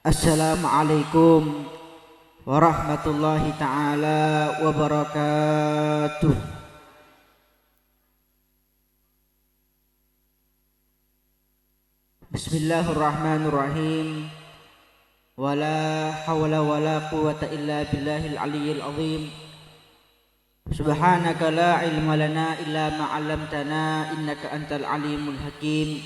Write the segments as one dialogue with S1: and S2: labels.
S1: Assalamualaikum warahmatullahi ta'ala wabarakatuh. Bismillahirrahmanirrahim. Wala hawla wala quwwata illa billahil aliyyil azim. Subhanaka la ilma lana illa ma 'allamtana innaka antal alimul hakim.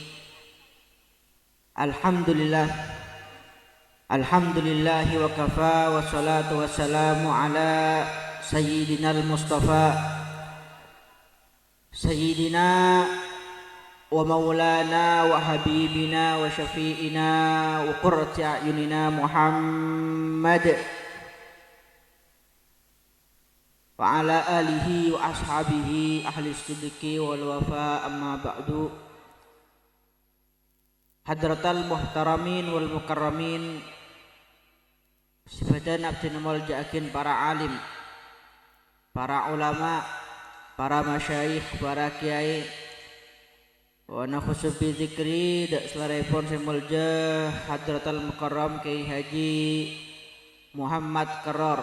S1: Alhamdulillahi wa kafa wa salatu wa salamu ala sayyidinal mustafa sayyidina wa maulana wa habibina wa syafi'ina wa qurrati a'yunina Muhammad wa ala alihi wa ashabihi ahli sidqi wal wafa, amma ba'du. Hadratal muhtaramin wal mukarramin, sebadan abdina mulja'akin para alim, para ulama, para masyayikh, para kiai, wa nakhusu bi dzikri dak selarepon semulja hadratal mukarram Kiai Haji Muhammad Qarrar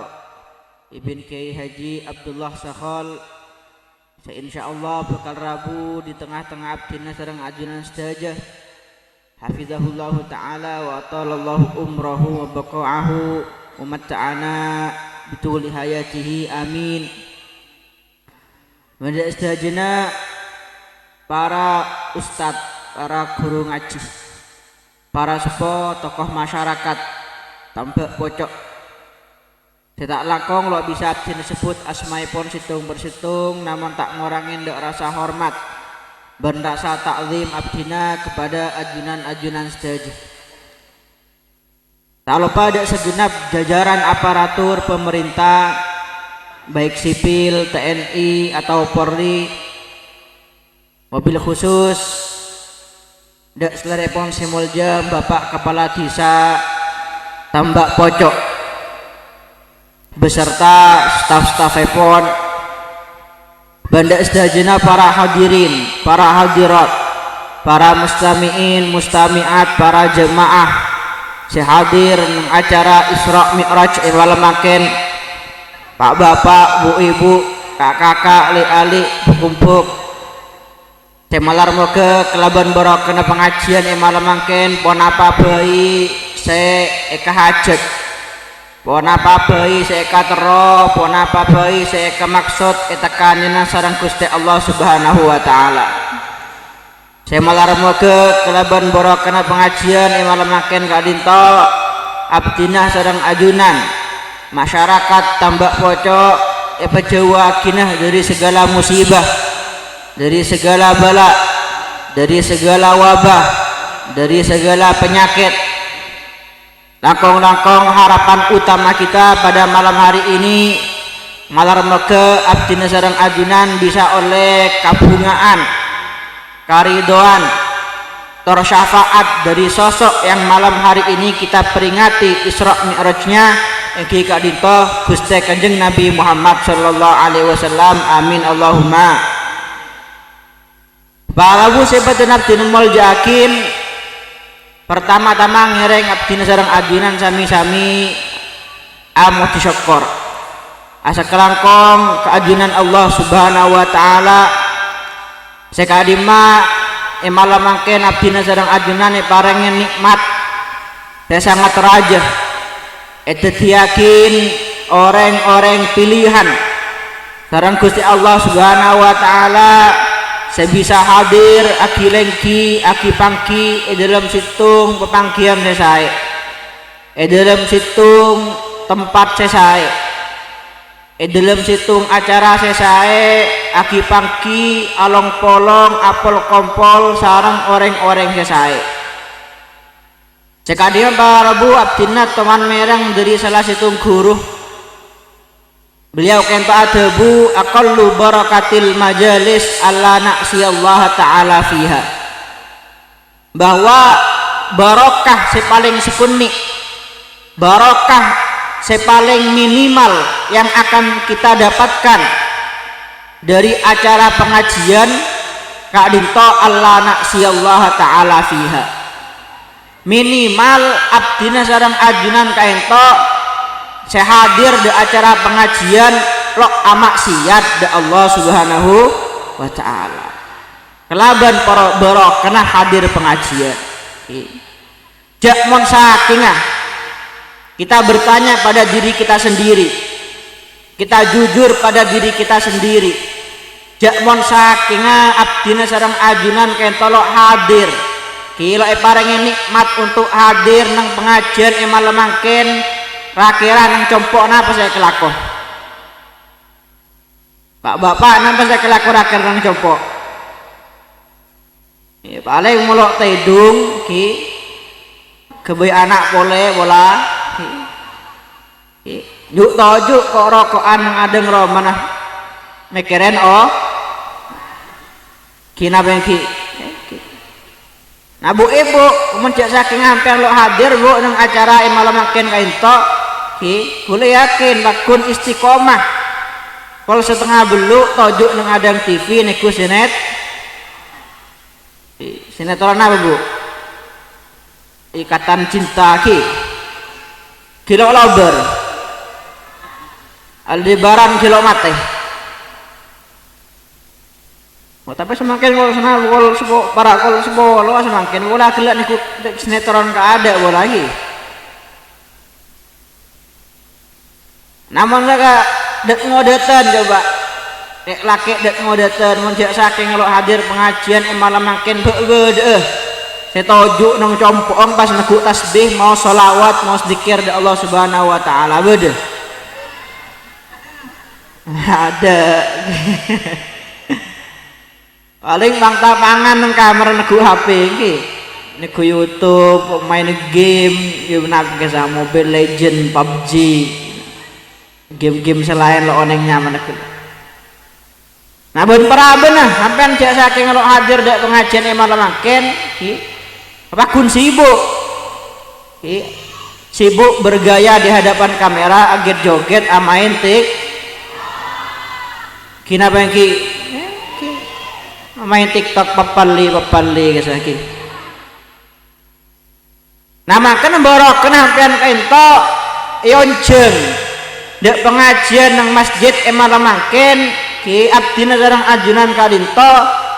S1: ibn Kiai Haji Abdullah Sakhal. Insyaallah bakal Rabu di tengah-tengah abdina sareng ajunan sedaya. Hafizahullahu ta'ala wa atalallahu umrahu wa baqa'ahu wa matta'ana bituli hayatihi, amin. Mada istajana para ustadz, para guru ngaji, para sepo tokoh masyarakat tambak pocok tidak langkong lo bisa disebut asmaipun situng bersitung, namun tak ngurangin dek rasa hormat berdasa takzim abdina kepada ajunan-ajunan sedaya. Tak lupa ada segenap jajaran aparatur pemerintah baik sipil, TNI atau Polri, mobil khusus dak selarepon simulja Bapak Kepala Desa Tambak Pocok beserta staf-stafipun, banda sedajana para hadirin, para hadirat, para mustami'in, mustami'at, para jemaah sehadir acara Isra Mi'raj iwalamaken, Pak Bapak, Bu Ibu, Kakak, li-ali, bukumpuk temalar moga kelaban barokana pengajian iwalamaken pon apa bayi se eka hajat, pon apa bayi seeka tero, pon apa bayi seeka maksud etakanina sareng Gusti Allah Subhanahu wa taala. Saya malar moga kelaban barokana pengajian imalamaken kadinto abdinah sareng ajunan masyarakat Tambak Pocok epajawa kinah dari segala musibah, dari segala bala, dari segala wabah, dari segala penyakit. Langkong-langkong harapan utama kita pada malam hari ini malar moga abdina sareng ajunan bisa oleh kabungaan, karidoan, tersyafaat dari sosok yang malam hari ini kita peringati Isra Mi'rajnya Eki kadinto Gusti Kanjeng Nabi Muhammad sallallahu alaihi wasallam, amin Allahumma. Balawu sebadan abdina mulja'akin, pertama-tama ngereng abdina sareng ajunan sami-sami amuh disyukur asa kelangkong keajunan Allah Subhanahu wa taala sekadima malamangken abdina sareng ajunan parengen nikmat teh sangat raja eta yakin orang-orang pilihan sareng Gusti Allah Subhanahu wa taala sebisa hadir aki lengki aki pangki dalam situng pepangkian sesai dalam situng tempat sesai dalam situng acara sesai aki pangki along polong apel kompol sarang orang-orang sesai cekadian para Rabu abdina teman merang dari salah situng guru. Beliau kento adabu aqallu barakatil majalis alla na'siyallaha ta'ala fiha. bahwa barokah sepaling sekunik, barokah sepaling minimal yang akan kita dapatkan dari acara pengajian kak dinto Allah naksiyallah ta'ala fiha. Minimal abdina sareng ajunan kaento saya hadir di acara pengajian lo amaksiat de Allah subhanahu wa ta'ala kelaban para barokah hadir pengajian. Jak mon sakingah kita bertanya pada diri kita sendiri, kita jujur pada diri kita sendiri. Jak mon sakingah abdina sareng ajunan kaento lo hadir kilo parengi nikmat untuk hadir nang pengajian malam mangken rakira nang compok napa saya kelako pak bapak napa saya kelako rakir nang compok ya paling mulok tedung ki kebay anak boleh bola ki yuk tojuk kok rokokan nang adeng romana mikirin kina bengki. Nah bu ibu mencak saking hampir lo hadir bu nang acara malam makin kainto ki boleh yakin lakun istiqomah kalau setengah beluk tojuk nang adang TV niku sinetron apa bu Ikatan Cinta ki kilo lober Aldebaran kilo mate. Oh, tapi semakin kalau sana kalau sebuah para kalau sebuah lo semakin bola kelak niku sinetron ka ada bola lagi. Namun mereka dek ngodetan coba dek laki dek ngodetan menjak saking kalau hadir pengajian malam makin beudeuh saya tojuk nang compong pas nego tasbih mau sholawat mau zikir di Allah subhanahu wa ta'ala beudeuh ada. Paling bangta pangan nang kamar nego HP iki nego YouTube main game yo nak sama Mobile Legend PUBG game-game selain lo oneng nyaman aku. Nah ben paraben nah sampean jak saking lo hadir dek pengajian malam makin ki apa kun sibuk ki sibuk bergaya di hadapan kamera aget joget amain tik kina bangki main TikTok papali guys lagi. Nah makan borok kena pian kainto ionjeng dek pengajian nang masjid malam mangken ki abdina sareng ajunan kadinto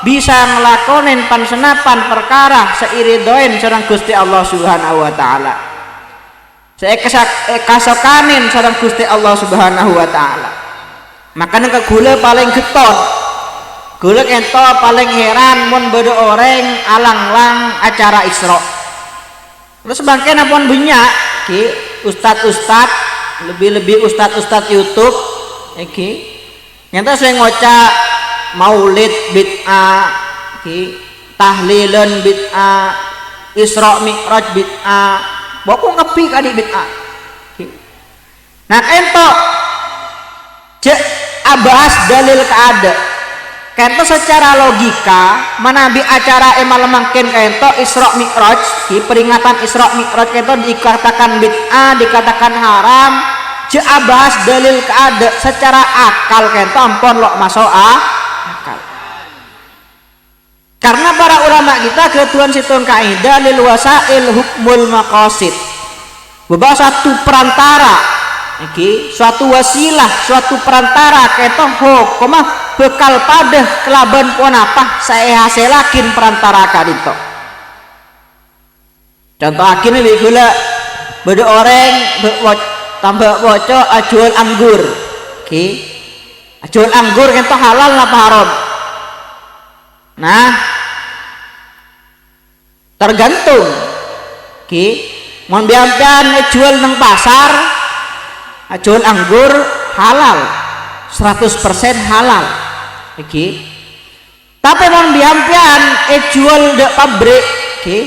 S1: bisa ngelakonin pansenapan perkara seiridoin sareng Gusti Allah subhanahu wa ta'ala saya kasokanin sareng Gusti Allah subhanahu wa ta'ala makanya kegula paling geton gulek ento paling heran mun beda orang alang-lang acara Isra. Terus bangke napun banyak ki ustad lebih ustad YouTube iki nyata saya ngocak maulid bid'ah ki tahlilan bid'ah Isra Mi'raj bid'ah boko ngepi kali bid'ah ki. Nah ento cek abas dalil keada kento secara logika menabi acara malam mangkin kento Isra Mi'raj di peringatan Isra Mi'raj kento dikatakan bid'ah dikatakan haram je abas dalil keada secara akal kento ampun lo masuk akal karena para ulama kita ketuan situn kaidah lil wasail hukmul maqasid bahwa satu perantara iki suatu wasilah suatu perantara kento hukumah bekal pada kelaban pun apa saya hasilakin perantara kadito contoh akhirnya begula beda orang tambah bocor jual anggur ki jual anggur itu halal apa haram nah tergantung ki mau biarkan jual nang pasar jual anggur halal 100% halal iki tapi mau biampian jual dek pabrik iki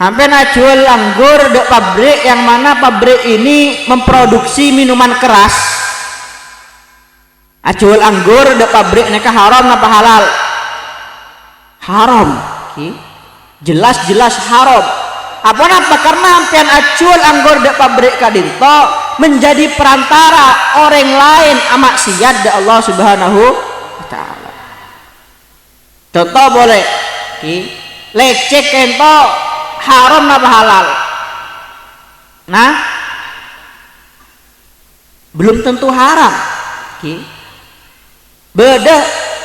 S1: hampir jual anggur dek pabrik yang mana pabrik ini memproduksi minuman keras jual anggur dek pabrik mereka haram apa halal haram iki jelas-jelas haram. Apa karena ampian acul anggor dek pabrik kadinto menjadi perantara orang lain maksiat da Allah Subhanahu wa taala. Contoh boleh lecek kento haram napa halal? Nah, belum tentu haram. Beda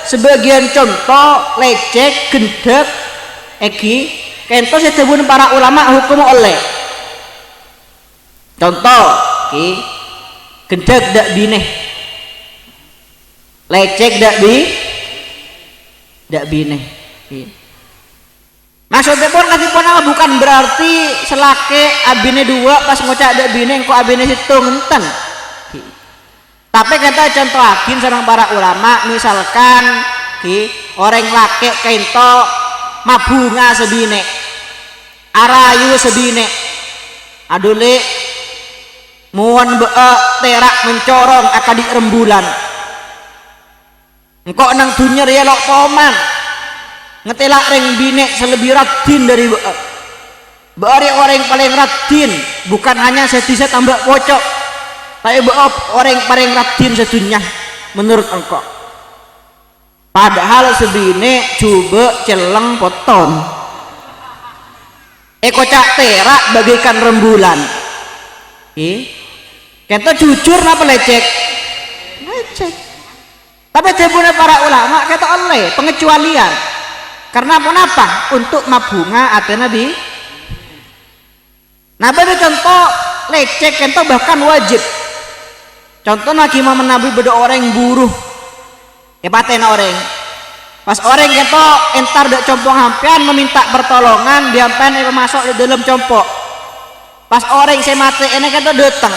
S1: sebagian contoh lecek gendek kento setebun para ulama hukum oleh. Contoh gendek dak bineh, lecek dak bineh. Maksudnya pun kasih pun bukan berarti selake abine dua pas ngocak dak bineh kok abine situ ngenten. Tapi kata contoh akin sareng para ulama misalkan orang laki kento mabunga sebine, arayu sebine, adule muan terak mencorong akadi rembulan. Engkau nang dunya ya lok toman ngetelak reng bine selebih radin dari bari orang paling radin, bukan hanya setisa tambah pocok, tapi orang paling radin sedunia menurut engkau. Padahal sebine coba celeng poton kocak terak bagaikan rembulan. Kita jujur napa lecek? Tapi jebune para ulama kata oleh pengecualian. Karena apa? Untuk mabunga atena di. Nah, beda contoh lecek kento bahkan wajib. Contoh lagi mau menabi beda orang buruh. Patena orang. Pas orang kento entar dak compong hampian meminta pertolongan diampen masuk di dalam compok. Pas orang saya mati ini kento datang.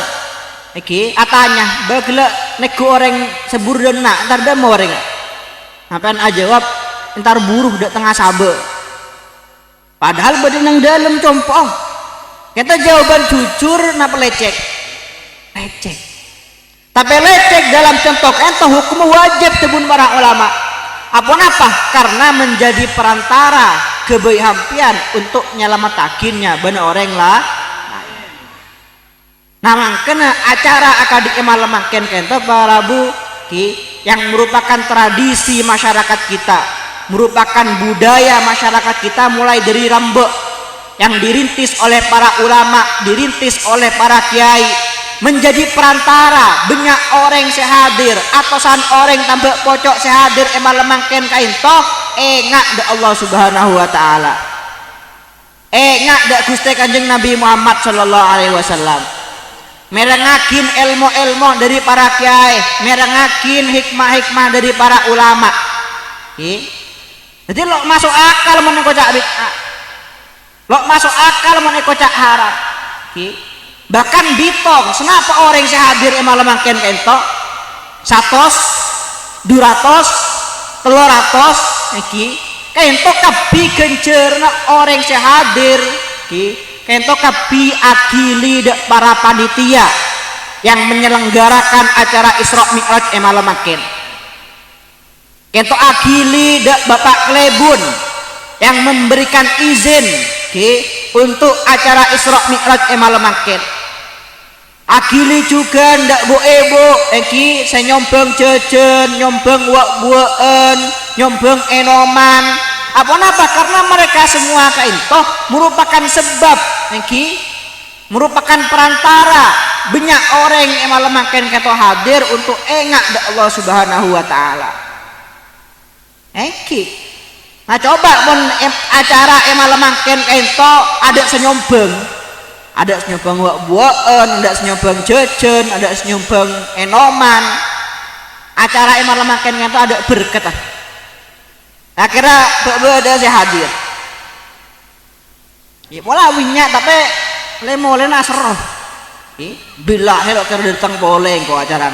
S1: Atanya bagla nego orang sebur dan nak entar dah mau orang. Hampian aja jawab entar buruh dak tengah sabe. Padahal badan yang dalam compong. Kita jawaban jujur napa lecek? Lecek. Tapi lecek dalam contoh ento hukum wajib tebun para ulama. Apa? Karena menjadi perantara kebaikhampian untuk nyelamatakinnya bener orang lah. Nah, makanya acara akad emalemaken kento para bu yang merupakan tradisi masyarakat kita, merupakan budaya masyarakat kita mulai dari rambut yang dirintis oleh para ulama, dirintis oleh para kiai, menjadi perantara banyak orang sehadir atosan orang tambah pocok sehadir emalemaken kainto engak da Allah Subhanahu wa taala, engak da Gusti Kanjeng Nabi Muhammad sallallahu alaihi wasallam, merengakin ilmu-ilmu dari para kiai, merengakin hikmah-hikmah dari para ulama. Jadi lo masuk akal menekocak bid'ah, lo masuk akal menekocak haram. Bahkan bitong kenapa orang sehadir emalemaken kento 100 200 300 kento kabi gencerna orang sehadir kento kabi akili para panitia yang menyelenggarakan acara Isra Mi'raj emalemaken, kento akili Bapak Klebun yang memberikan izin untuk acara Isra Mi'raj emalemaken. Akili juga ndak bu saya nyombang jajan, nyombang buah-buahan, nyombang enoman. Apa karena mereka semua kaintoh merupakan sebab merupakan perantara banyak orang yang makan keto hadir untuk engak da Allah Subhanahu wa taala. Nah coba pun acara emalemaken kaintoh ada senyombang, ada senyumbang buah-buahan, ada senyumbang jajan, ada senyumbang enoman. Acara emalemaken kaintoh ada berkat. Akhirnya ada saya hadir. Pola winyak tapi lemole nasroh. Bila helok kira datang boleh kok acara.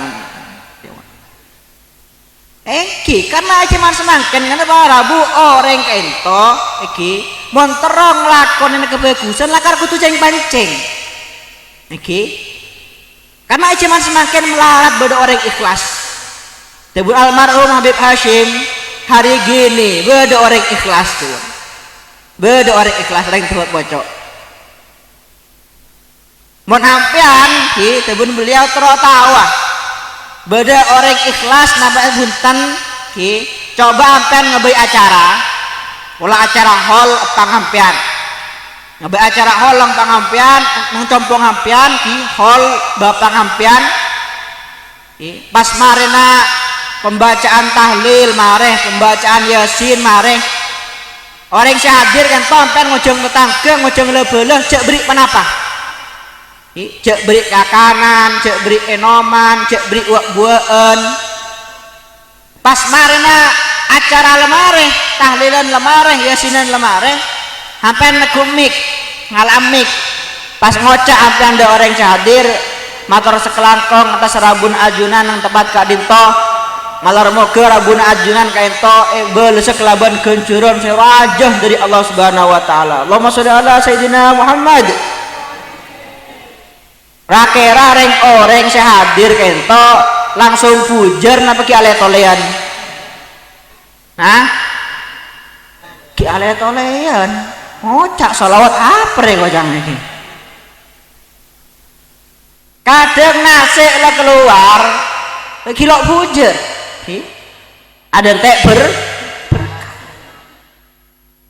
S1: Karena cuman semangken karena para bu orang kento monterong lakon ini kebagusan lakar kutu ceng pancing. Karena cuman semangken melarat pada orang ikhlas. Tebul almarhum Habib Hashim hari gini beda orang ikhlas tuh. beda orang ikhlas reng tuh bocok mun hampian ki tebun beliau tawa beda orang ikhlas napa bunten ki coba hampian ngebei acara ulah acara hall panghampian ngebei acara hall lang panghampian ngcompong hampian ki hall bapang hampian ki pas marena pembacaan tahlil mareh pembacaan yasin mareh orang si hadir kan tonton ngojong tetangga ngojong lebeleh cek beri penapa cek beri kakanan cek beri enoman cek beri buaan pas marena acara lemareh tahlilan lemareh yasinan lemareh hampen nekumik ngalamik pas ngocak hampen ada orang si hadir motor sekelangkong atas rabun ajunan yang tepat kak dinto malar moga rabun ajunan kaento belesek laban kencuran wajah dari Allah Subhanahu wa taala. Allahumma sholli ala sayidina Muhammad. Rakera reng oreng hadir kaento langsung fujer napa ki ale tolean. Hah? Ki ale tolean. Ngocak selawat apa rek gojang iki? Kadang nasi lah keluar kilok fujer. Ada tek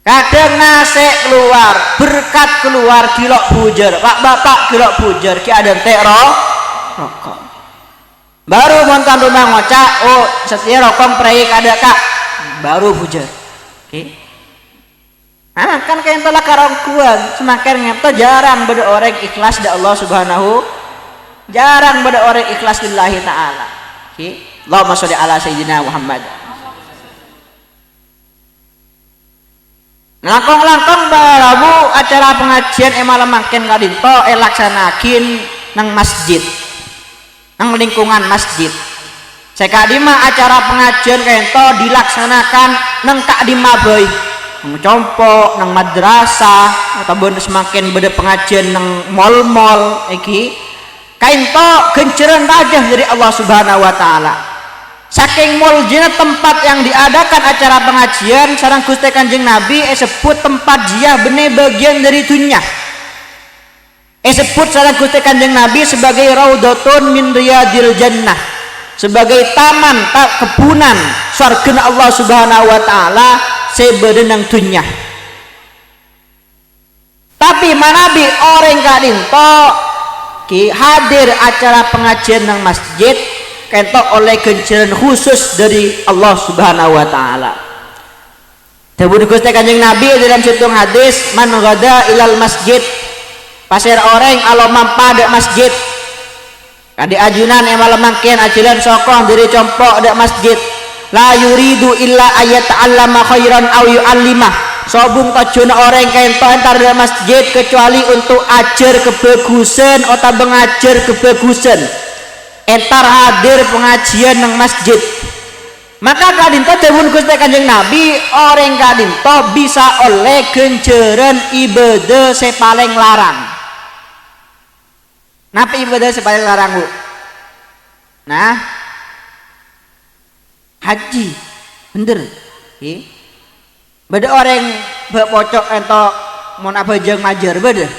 S1: kadang nasi keluar berkat keluar kilok pujer pak bapak kilok pujer ki ada tek rokok baru montan rumah ngocak oh setia rokok prei kada kak baru pujer kan kayak itulah karangkuan semakin ngento jarang beda orang ikhlas da Allah Subhanahu jarang beda orang ikhlas lillahi ta'ala Allahumma sholli ala sayyidina Muhammad. Langkong-langkong barabu acara pengajian malam makin kadinto laksanakin nang masjid nang lingkungan masjid sekadima acara pengajian kento dilaksanakan nang kak dimaboi nang compo nang madrasah ataupun semakin beda pengajian nang mall-mall iki kento genceran rajah dari Allah Subhanahu wa taala. Saking muljina tempat yang diadakan acara pengajian sareng Gusti Kanjeng Nabi sebut tempat dia bener bagian dari dunia. Sebut sareng Gusti Kanjeng Nabi sebagai raudhatun min riyadil jannah, sebagai taman kebunan surga Allah Subhanahu wa taala sebedenang dunia. Tapi manabi orang kadinto ki hadir acara pengajian nang masjid kento oleh genceran khusus dari Allah Subhanahu wa taala. Dawuh Gusti Kanjeng Nabi dalam satu hadis man ghada ilal masjid pasir orang alo mampa dak masjid kadi ajunan yang malam mangkin ajulan sokong dari compok dak masjid la yuridu illa ayat ta'allama khairan aw yu'allimah sobung tajuna orang kento antar dak masjid kecuali untuk ajar kebagusan atau mengajar kebagusan entar hadir pengajian nang masjid maka kadinto dawuh Gusti Kanjeng Nabi orang kadinto bisa oleh genceran ibadah sepaling larang. Napa ibadah sepaling larang Bu? Nah haji bener beda orang pocok ento mun abajang majar beda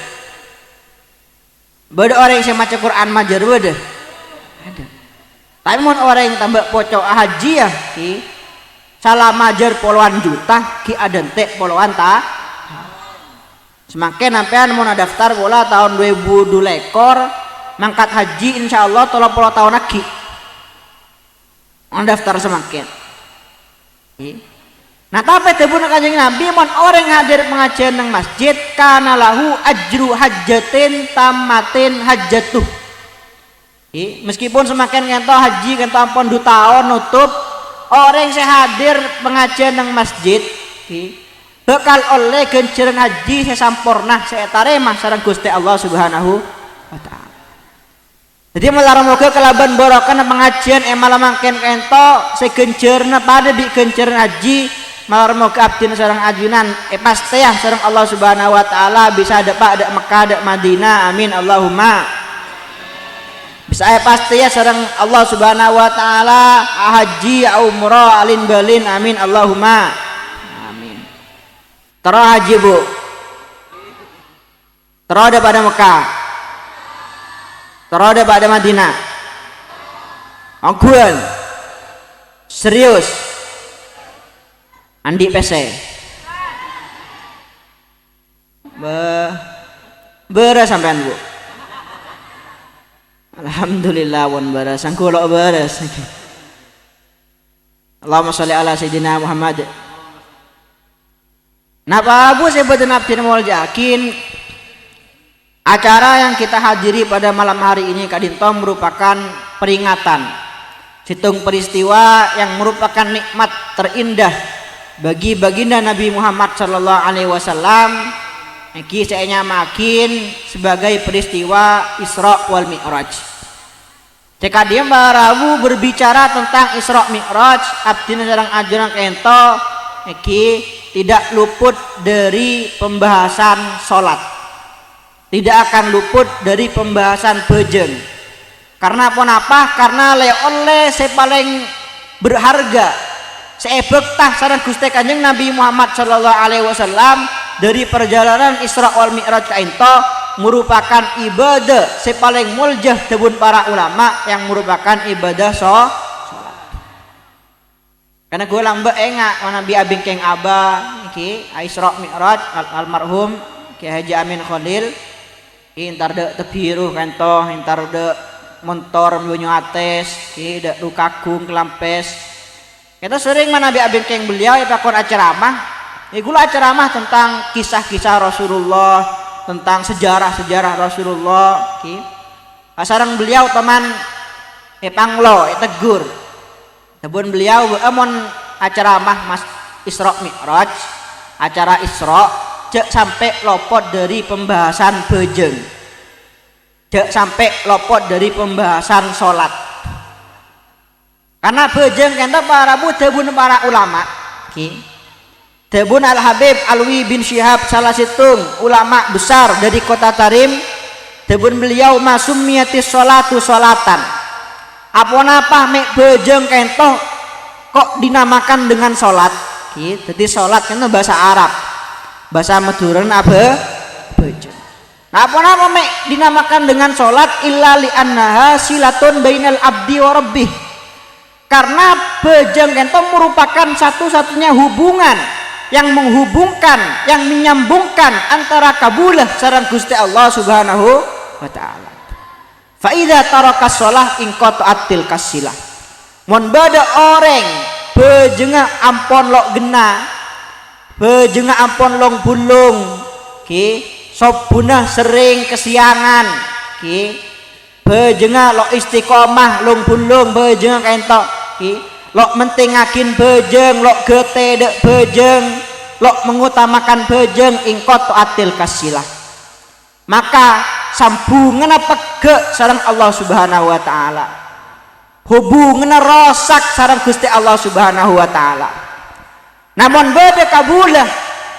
S1: orang yang maca Quran majar beda ada. Tapi mun orang yang tambah pocok haji ya ki salah majar puluhan juta ki ada tek puluhan ta semakin sampean mun daftar bola tahun 2002 lekor mangkat haji insyaallah 30 tahun lagi daftar semakin nah tapi tebun Kanjeng Nabi mun orang hadir pengajian nang masjid kana lahu ajru hajjatin tamatin hajjatuh meskipun semakin ngento haji ngento ampun 2 tahun nutup orang yang hadir pengajian nang masjid bakal oleh genceran haji sampurna saetaremah sareng Gusti Allah Subhanahu wa taala. Jadi melarang moga kelaban borokan pengajian malam mangken kento segencerna pada di genceran haji malarang moga abdin sareng ajunan pasti ya sareng Allah Subhanahu wa taala bisa ada Pak ada Mekah ada Madinah amin Allahumma bisa pasti ya sareng Allah Subhanahu wa taala haji umrah alin balin amin Allahumma amin. Tero haji bu. Tero ada pada Mekah. Tero ada pada Madinah. Angguan. Serius. Andi PC. Beres sampean bu. Alhamdulillah wan beres. Sangkulok beres. Allahumma sholli ala sayyidina Muhammad. Napa bu sebutin abdin mau yakin acara yang kita hadiri pada malam hari ini kadinto merupakan peringatan situng peristiwa yang merupakan nikmat terindah bagi baginda Nabi Muhammad sallallahu alaihi wasallam. Iki saya makin sebagai peristiwa Isra wal Mi'raj. Cekadim barabu berbicara tentang Isra Mi'raj, abdina sareng ajaran kento iki tidak luput dari pembahasan salat. Tidak akan luput dari pembahasan bejeng. Karena apa? Karena oleh paling berharga seebektah sareng Gusti Kanjeng Nabi Muhammad sallallahu alaihi wasallam dari perjalanan Isra wal Mi'raj kainto merupakan ibadah sepaling muljah tebun para ulama yang merupakan ibadah salat. Karena gue lambek enggak Nabi abing keng abah iki Isra Mi'raj almarhum Ki Haji Amin Khalil intar de tebiru kanto intar de montor bunyo ates ki de lukagung kelampes. Kita sering Nabi abing keng beliau ipakon ceramah. Igulah ceramah tentang kisah-kisah Rasulullah, tentang sejarah-sejarah Rasulullah. Sareng beliau teman panglo tegur. Tebun beliau amon ceramah Mas Isra Mi'raj, acara Isra cek sampai lopot dari pembahasan bejeng. Cek sampai lopot dari pembahasan salat. Karena bejeng kenta para bu tebun para ulama. Tebun Al-Habib Alwi bin Syihab salah situng ulama besar dari kota Tarim. Tebun beliau masummiyatis sholatu sholatan. Apa mek bejeng kento kok dinamakan dengan sholat? Jadi sholat kan bahasa Arab, bahasa Maduren apa? Bejeng. Nah apa mek dinamakan dengan sholat illa li annaha silatun bainal abdi wa rabbih. Karena bejeng kento merupakan satu-satunya hubungan yang menghubungkan, yang menyambungkan antara kabulah sareng Gusti Allah Subhanahu wa taala. Fa idza taraka shalah in qata'atil kasilah. Mun bada orang bejenga ampon lok gena, bejenga ampon long bulung, ki sobunah sering kesiangan, ki bejenga lok istiqomah long bulung bejenga kaento, ki lok mentingakin bejeng, lok gete dek bejeng, lok mengutamakan bejeng ingkot atil kasilah. Maka sambungan pege sareng Allah Subhanahu wa taala. Hubungan rosak sareng Gusti Allah Subhanahu wa taala. Namun beda kabulah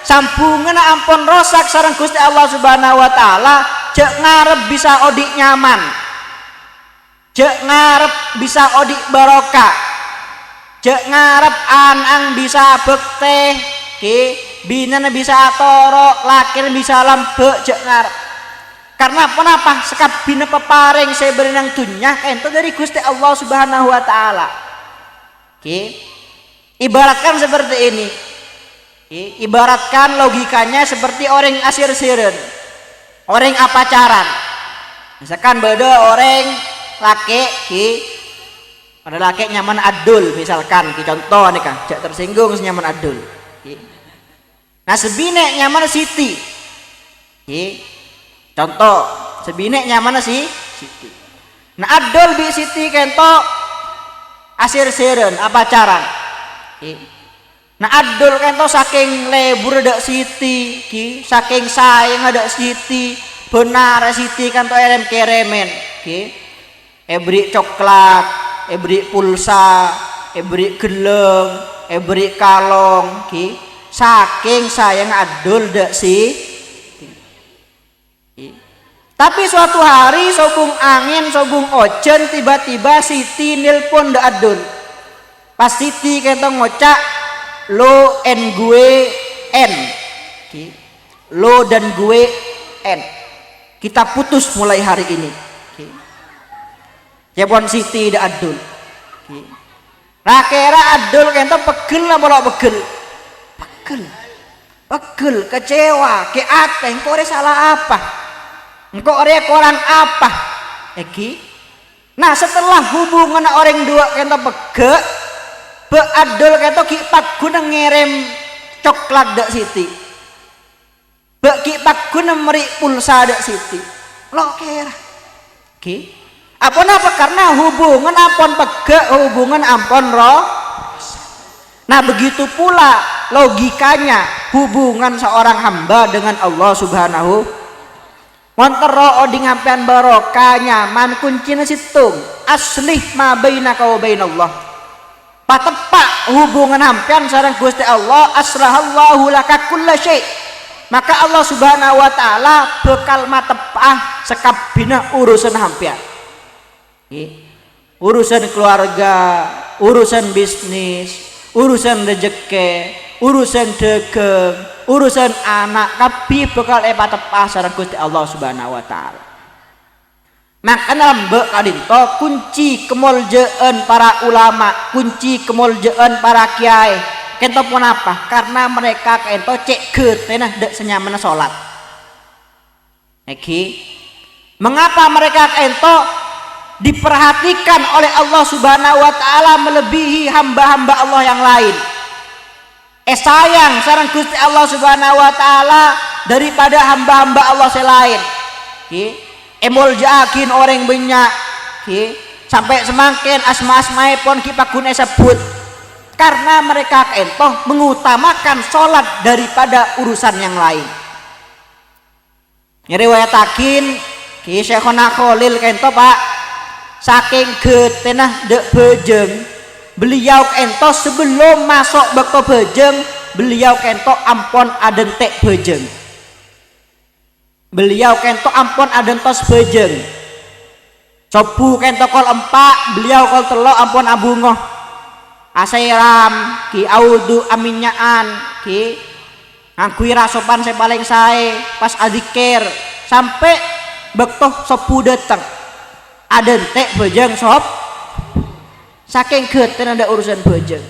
S1: sambungan ampun rosak sareng Gusti Allah Subhanahu wa taala, cek ngarep bisa odik nyaman. Cek ngarep bisa odik barokah. Cek ngarep anang bisa bekte ki binan bisa toro lakin bisa lambek cek ngarep. Karena kenapa sekap bina peparing saya berenang dunya ento dari Gusti Allah Subhanahu wa taala. Ki ibaratkan seperti ini. Ki ibaratkan logikanya seperti orang asir-siren. Orang pacaran. Misalkan beda orang laki ki pada laki nyaman adul misalkan contoh nih kan jak tersinggung nyaman adul. Nah sebinek nyaman siti. Contoh sebinek nyaman siti. Nah adul bi siti kento asir-siren pacaran. Nah adul kento saking lebur ada siti, saking sayang ada siti, benar siti kento erem keremen. Ebri coklat. Ebri pulsa, ebri geleng, ebri kalong, ki saking sayang adul dak si. Tapi suatu hari sobung angin, sobung ojen tiba-tiba Siti nelpon dak adul. Pas Siti kentong ngocak lo en gue en.
S2: lo dan gue end. Kita putus mulai hari ini. Jebon Siti dak adul. Rakera adul kento pegel lah bolak pegel. Pegel, kecewa, ke ate, engkau ada salah apa? Engkau ada kurang apa? Eki. Nah setelah hubungan orang dua kento pegel, beadul kento ki pak guna ngirim coklat dak Siti. Ki pak guna meri pulsa dak Siti. Lo kira. Ki. Apa karena hubungan ampon pegel, hubungan ampon roh. Nah begitu pula logikanya hubungan seorang hamba dengan Allah Subhanahu. Montero oding hampian barokah nyaman kuncinya situng aslih ma bainaka wa bainallah. Patepak hubungan hampian sareng Gusti Allah asrahallahu laka kulla syai'. Maka Allah Subhanahu wa taala bekal matepah sekabina urusan hampian. Urusan keluarga, urusan bisnis, urusan rezeki, urusan dagang, urusan anak, kabeh bakal patepah sareng Gusti Allah Subhanahu wa taala. Makanya lembek kadinto kunci kemuljaan para ulama, kunci kemuljaan para kiai. Kento pun apa? Karena mereka kento cek getenah dek senyaman salat. Mengapa mereka kento diperhatikan oleh Allah Subhanahu wa taala melebihi hamba-hamba Allah yang lain? Sayang sareng Gusti Allah Subhanahu wa taala daripada hamba-hamba Allah selain. Emol jakin orang banyak sampai semakin asma-asmae pun kita guna sebut karena mereka entoh mengutamakan sholat daripada urusan yang lain. Ngeriwayatakin ki Syekhona Khalil kento Pak saking getenah dek bejeng beliau kento sebelum masuk bekto bejeng beliau kento ampon adentek bejeng. Beliau kento ampon adentos bejeng. Cobu kento kol empak, beliau kol telok ampon abungoh. Asairam ki audu aminyaan ki ngakui rasopan saya paling sae pas adikir sampai bektoh sopu datang. Adentek bejeng sop saking geten ada urusan bejeng.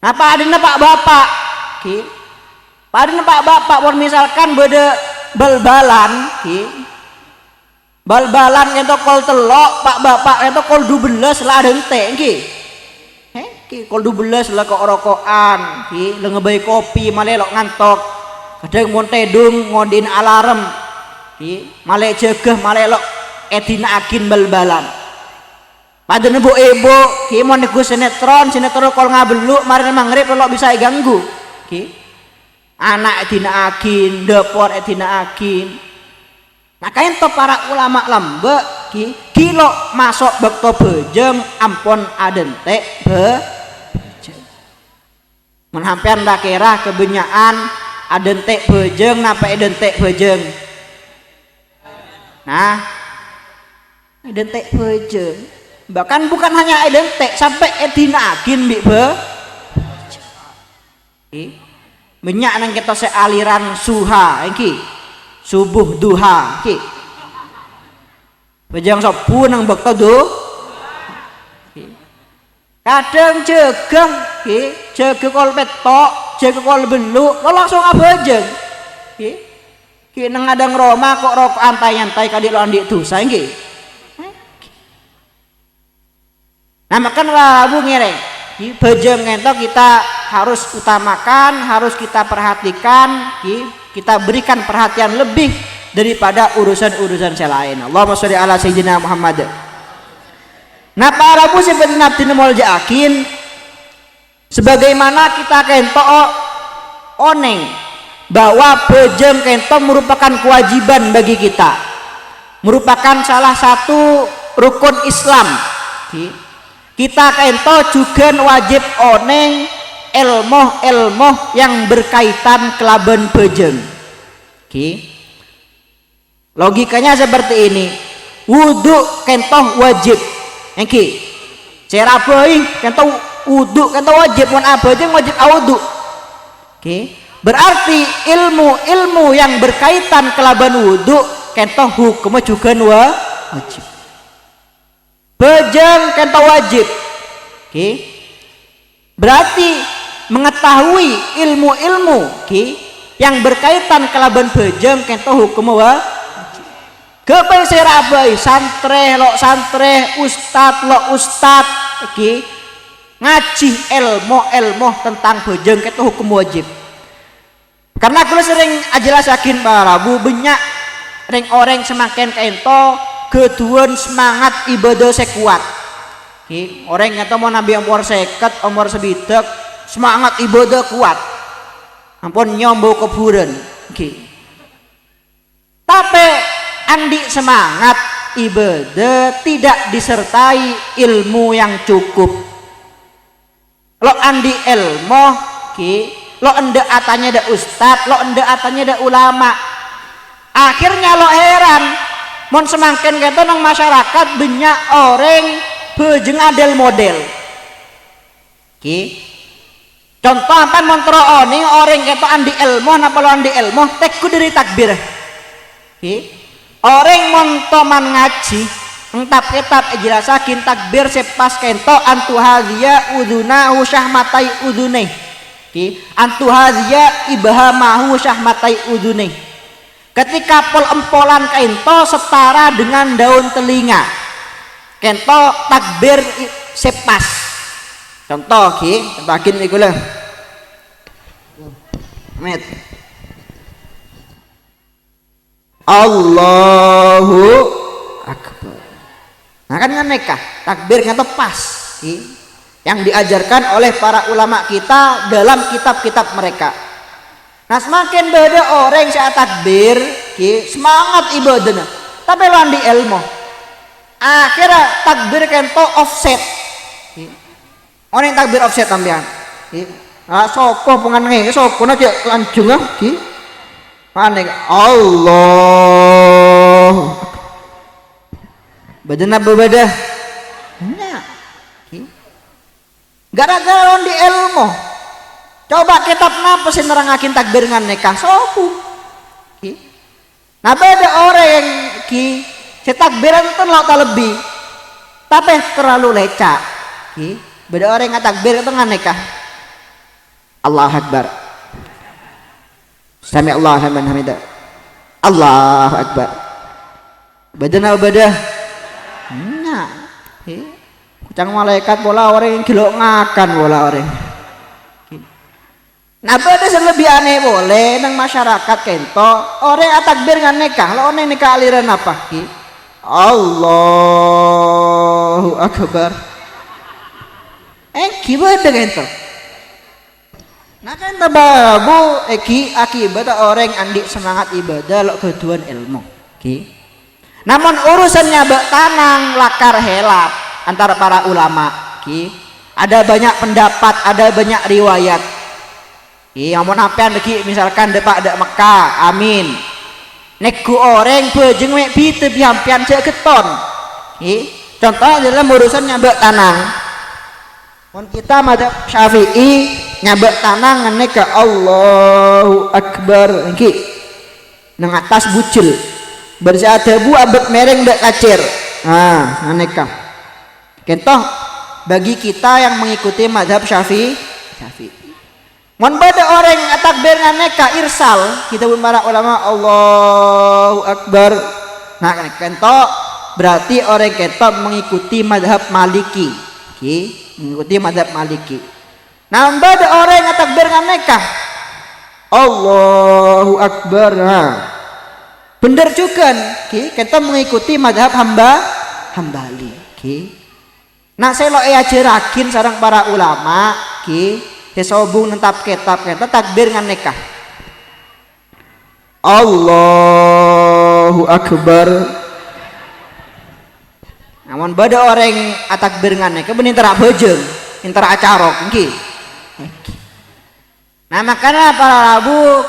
S2: Apa adina Pak Bapak? Padahal Pak Bapak pun misalkan beda bal-balan, bal-balan itu kol telok, Pak Bapak itu kol 12 lah ada ente, kol 12 lah kok rokokan, lengebay kopi, malelok ngantok, kadang mau tedung, ngodin alarm, malek jegeh, malelok etina akin bal-balan. Padahal ibu, mau negus sinetron kol ngabeluk, mari mangrib lo bisa ganggu, anak etina akin, dapur etina akin. Nah kain to para ulama lembek kilo masuk bekto bejeng ampon adentek bejeng. Menhampian daerah kebenyaan adentek bejeng napa adentek bejeng. Nah adentek bejeng bahkan bukan hanya adentek sampai etina akin bi minyak nang kita aliran suha iki subuh duha iki bejang sopu nang bekto do kadang jegeng jegeng kol petok jegeng kol beluk lo langsung abejeng ki nang adang Roma kok rokok antai-antai kadi lo andik dosa iki nah makan rabu ngereng bejeng entok kita harus utamakan, harus kita perhatikan, kita berikan perhatian lebih daripada urusan-urusan selain. Allahumma sholli ala sayyidina Muhammad. Nah para muslim seperti Nabi Jakin sebagaimana kita kento oneng bahwa bejeng kento merupakan kewajiban bagi kita, merupakan salah satu rukun Islam. Kita kento juga wajib oneng ilmu yang berkaitan kelaban bejeng. Logikanya seperti ini. Wudu kentoh wajib. Cerabai kentoh wudu kentoh wajib. Mun abejeng wajib wudu. Berarti ilmu yang berkaitan kelaban wudu kento hukumnya juga wajib. Bejeng kento wajib. Oke. Berarti mengetahui ilmu-ilmu yang berkaitan kelaban bejeng kento hukumnya wajib. Kepai serabai santre lo santre, ustad lo ustad, ngaji ilmu tentang bejeng kento hukum wajib. Karena aku sering ajelasakin para bu banyak orang semakin kento keduan semangat ibadah sekuat. Orang kata mau nabi umur seket umur sebidak semangat ibadah kuat. Ampun nyombo keburan. Tapi andi semangat ibadah tidak disertai ilmu yang cukup. Lo andi ilmu lo ende atanya ada ustad, lo ende atanya ada ulama. Akhirnya lo heran, mon semakin kata nang masyarakat banyak orang bejeng adel model. Contoh apa montro oni orang kata andi ilmu, napa lo andi ilmu, tekku dari takbir. Orang montoman ngaji, entap kitab jelasakin takbir sepas kento antuhadia uduna syahmatai udune. Antu hadhiya ibhamahu syahmatai udune. Ketika pol-empolan kento setara dengan daun telinga. Kento takbir sepas. Contoh contohin iku lho. Met. Allahu Akbar. Nah kan nekah takbir kento pas. Yang diajarkan oleh para ulama kita dalam kitab-kitab mereka. Nah semakin beda orang yang takbir semangat ibadahnya tapi lan di ilmu akhirnya takbir kento offset. Orang yang takbir offset tambihan soko pengen soko aja lanjung panik Allah badana berbeda gara-gara di ilmu. Coba kitab napa sih nerangakin takbir ngan nikah sopu. Nah beda orang yang si takbiran itu lo tak lebih tapi terlalu lecak. Beda orang yang takbir itu ngan nikah. Allahu Akbar. Sami Allah liman hamidah. Allahu Akbar. Beda beda. Nah. Cang malaikat bola orang yang kilo ngakan bola orang. Nah beda lebih aneh boleh nang masyarakat kento orang takbir ngan nikah lo orang nikah aliran apa Allahu Akbar gimana kento. Nah kan babu akibat orang andi semangat ibadah lo keduan ilmu. Namun urusannya bak tanang lakar helap antara para ulama. Ada banyak pendapat, ada banyak riwayat. Amun apean lagi misalkan depak ada Mekah, amin. Neku orang bejeng mek bite biampian cek keton. Contohnya dalam urusan nyabak tanang. Mun kita madzhab Syafi'i nyabak tanang ngene ke Allahu Akbar nang atas bucil. Bersada bu abek mereng dak kacir. Nah, aneka. Contoh bagi kita yang mengikuti mazhab Syafi'i. Mun beda orang takbir ngan neka irsal, kita pun para ulama Allahu Akbar. Nah, contoh berarti orang kita mengikuti mazhab Maliki. Mengikuti mazhab Maliki. Nah, beda orang yang takbir ngan neka Allahu Akbar. Nah, bener juga kita mengikuti mazhab Hambali. Nah saya lo ajarakin sarang para ulama sobung nentap kitab kita takbir ngan nikah Allahu Akbar. Namun beda orang takbir ngan nikah bener intera bejeng intera acarok nah makanya para rabu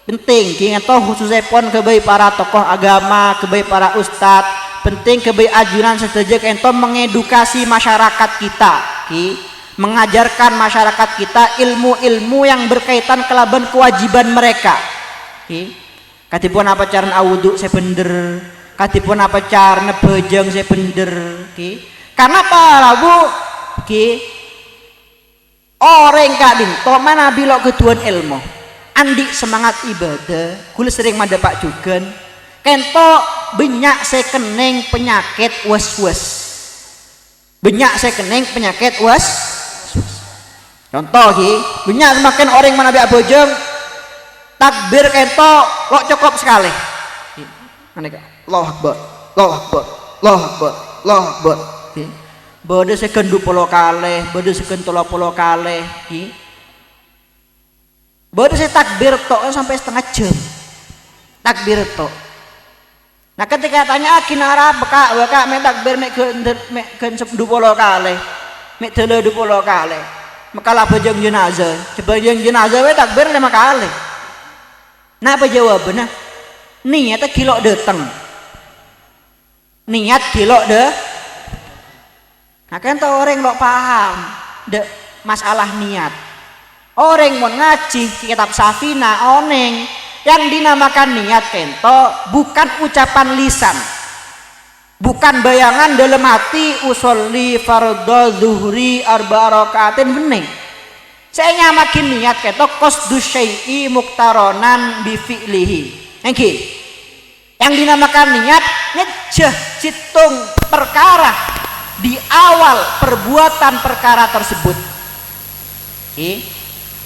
S2: penting atau khususnya pun kebai para tokoh agama kebai para ustadz penting kebai ajunan setuju ento mengedukasi masyarakat kita mengajarkan masyarakat kita ilmu-ilmu yang berkaitan kelaban kewajiban mereka. Katipun apa cara awudu saya bener, katipun apa cara nebejeng saya bener. Karena para bu, orang kadin to mana bilok ketuan ilmu, andi semangat ibadah, kula sering mada pak jugen, kento banyak saya keneng penyakit was-was, banyak saya keneng penyakit was. Contoh banyak semakin orang mana biak bojeng takbir kento lo cukup sekali. Allahu Akbar, Allahu Akbar, Allahu Akbar, Allahu Akbar. Bode seken 20 kali, bode seken 30 kali. Bode saya takbir tok sampai setengah jam. Takbir tok. Nah ketika tanya kinara beka mek takbir mek ke 20 kali. Mek 30 kali. Makalah bojeng jenazah. Coba jenazah we takbir 5 kali. Nah apa jawabannya? Niatnya kilo datang. Niat kilo deh. Nah kan tuh orang lo paham deh masalah niat. Orang mau ngaji kitab Safina oneng yang dinamakan niat kento bukan ucapan lisan, bukan bayangan dalam hati usolli fardhu zuhri arba rakaatin bening. Saya nyamakin niat kento qasdu syai'i muktaronan bi fi'lihi. Yang dinamakan niat ngejeh citung perkara di awal perbuatan perkara tersebut.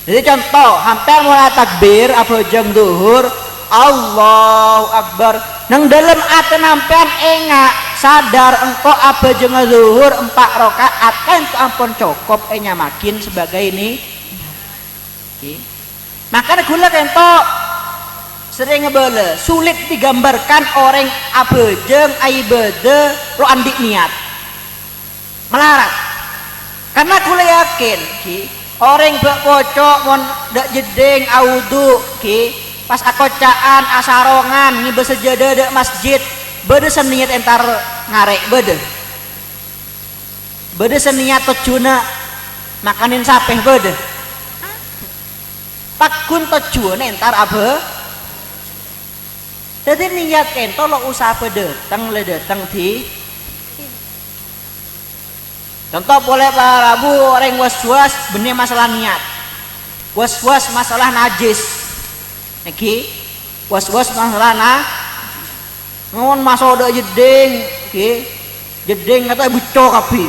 S2: Jadi contoh hampir mulai takbir apa jeng duhur Allahu Akbar nang dalam ate nampean enggak sadar engkau apa jeng duhur 4 rakaat kan ampun cukup nyamakin sebagai ini. Makanya gula kento sering ngebele sulit digambarkan orang apa jeng ibadah lo andik niat melarat karena gula yakin orang bak pocok mon dak jedeng audu pas akocaan asarongan ngibe sejadah dak masjid bede seniat entar ngarek bede seniat tejuna makanin sapeh bede takun tejuna entar abe jadi niat ento lo usaha bede teng le dateng di contoh boleh para rabu orang was-was benih masalah niat, was-was masalah najis, was-was masalah ngon masuk ada jeding, jeding atau bucok api,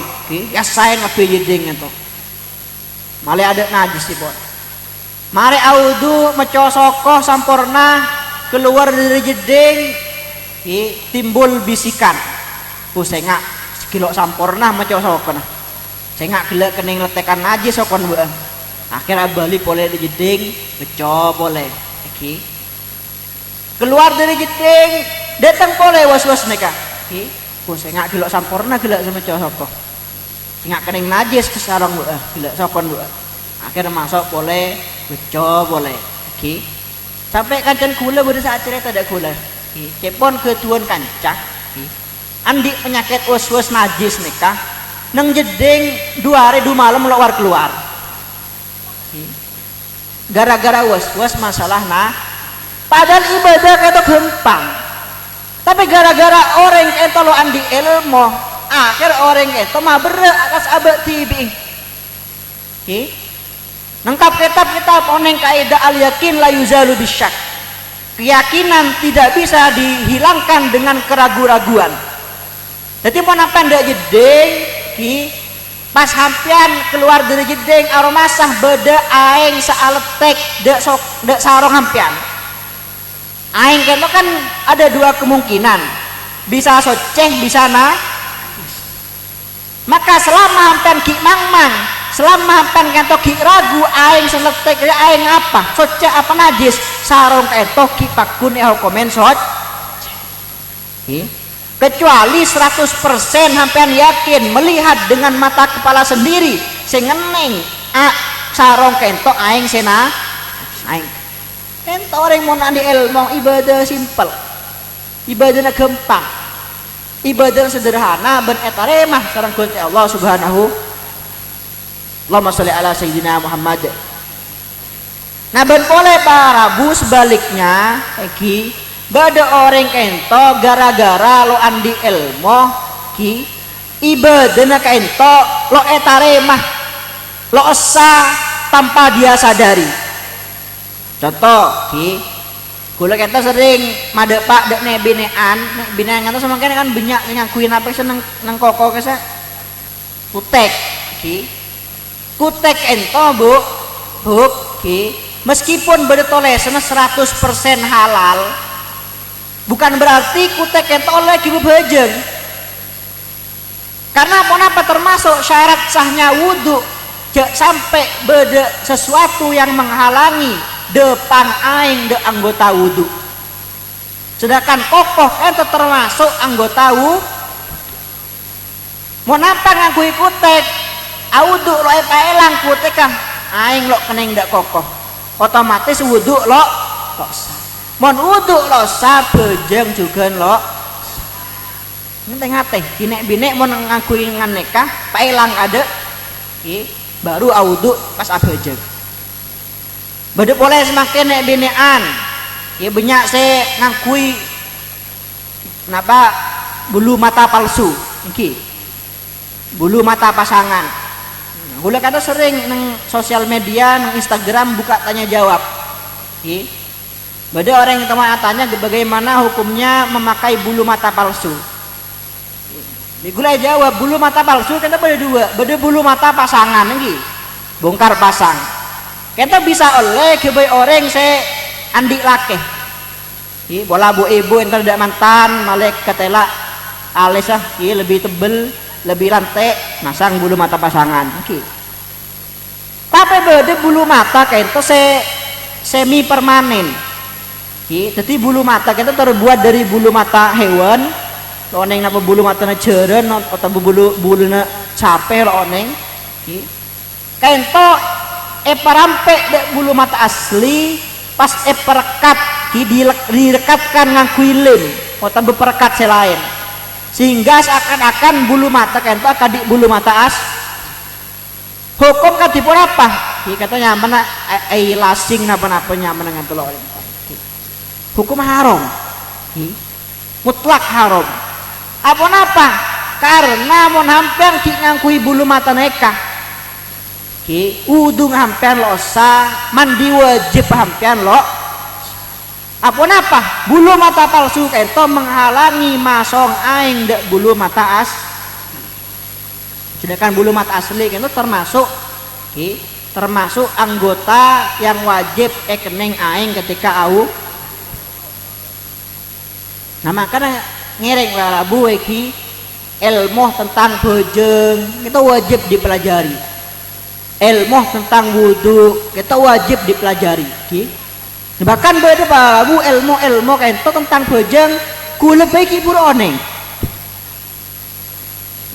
S2: ya sayang api jeding itu, malah ada najis sih bos. Mari audu mecosokoh sampurna keluar dari jeding, timbul bisikan, pusengak. Kilo sampurna maco sokon saya nggak gila kening letekan aja sokon buang akhirnya balik boleh di jeding beco boleh keluar dari jeding datang boleh was-was mereka saya nggak gila sampurna gila sama maco sokon nggak kening najis kesarang buang gila sokon buang akhirnya masuk boleh beco boleh sampai kancan gula pada saat cerita ada gula cepon ketuan kancak andi penyakit was-was najis nikah neng jeding 2 hari 2 malam keluar gara-gara was-was masalah padahal ibadah itu gampang tapi gara-gara orang itu lo andi ilmu akhir orang itu mah berat atas abad tibi nengkap kitab oneng kaidah al yakin la yuzalu bisyak keyakinan tidak bisa dihilangkan dengan keraguan-raguan. Jadi mau apa ndak jeding pas hampian keluar dari jeding aromasah beda aing saaletek dak sarong hampian aing kan ada 2 kemungkinan bisa soceh bisa maka selama hampian ki mang selama hampian kanto ki ragu aing seletek aing apa soceh apa najis sarong kanto ki pakun komen kecuali 100% hampian yakin melihat dengan mata kepala sendiri sengeneng sarong kento aing sena aing kento orang mau nandi ilmu ibadah simpel ibadahnya gampang ibadah sederhana ben etaremah sareng Gusti Allah Subhanahu Allahumma sholli ala sayyidina Muhammad. Nah ben boleh para bu sebaliknya ki bada orang kento gara-gara lo andi ilmu ki ibadana kento lo etaremah lo esa tanpa dia sadari. Contoh ki kula kento sering madepak dek ne binean kento semakin kan banyak ngakuin apa sih nang koko kesa kutek ki kutek ento bu ki meskipun bertolesan 100% halal bukan berarti kutek ento oleh kibu bejeng karena apa termasuk syarat sahnya wudhu sampai beda sesuatu yang menghalangi depan aing de anggota wudhu sedangkan kokoh ento termasuk anggota wudhu mau nampak ngakui kutek awudhu lo elang kutek kan aing lo keneng dak kokoh otomatis wudhu lo sah mon wudhu lo sah bejeng juga lo ngate binek mon ngakui ngan nikah paelang ada baru awudhu pas abejeng bade boleh semakin nek binean ya banyak saya ngakui kenapa bulu mata palsu iki bulu mata pasangan. Gula kata sering neng sosial media, neng Instagram buka tanya jawab. Bada orang yang tanya bagaimana hukumnya memakai bulu mata palsu. Gula jawab bulu mata palsu kita beda dua, beda bulu mata pasangan lagi, bongkar pasang. Kita bisa oleh kebai orang saya andi lake. Bola bu ibu yang tidak mantan, malek ketela alisah, lebih tebel. Lebih rantai masang bulu mata pasangan tapi beda bulu mata kayak itu semi permanen jadi bulu mata kita terbuat dari bulu mata hewan oneng napa bulu mata na ceren atau bulu na capek oneng kayak itu parampe dek bulu mata asli pas perekat direkatkan ngangkuilin atau beperekat selain sehingga seakan-akan bulu mata kan itu akadik bulu mata as hukum kadipun apa katanya mana lasing napa-napa nyaman dengan telur hukum haram mutlak haram apa karena mau hampir ngangkui bulu mata neka udung hampir lo sah mandi wajib hampir lo apa bulu mata palsu itu menghalangi masong aing dek bulu mata as sedangkan bulu mata asli itu termasuk anggota yang wajib keneng aing ketika au nah makanya ngereng lah bu ilmu tentang bojeng itu wajib dipelajari ilmu tentang wudhu itu wajib dipelajari bahkan beda pak bu ilmu kayak itu tentang bojeng kula baiki pura oneng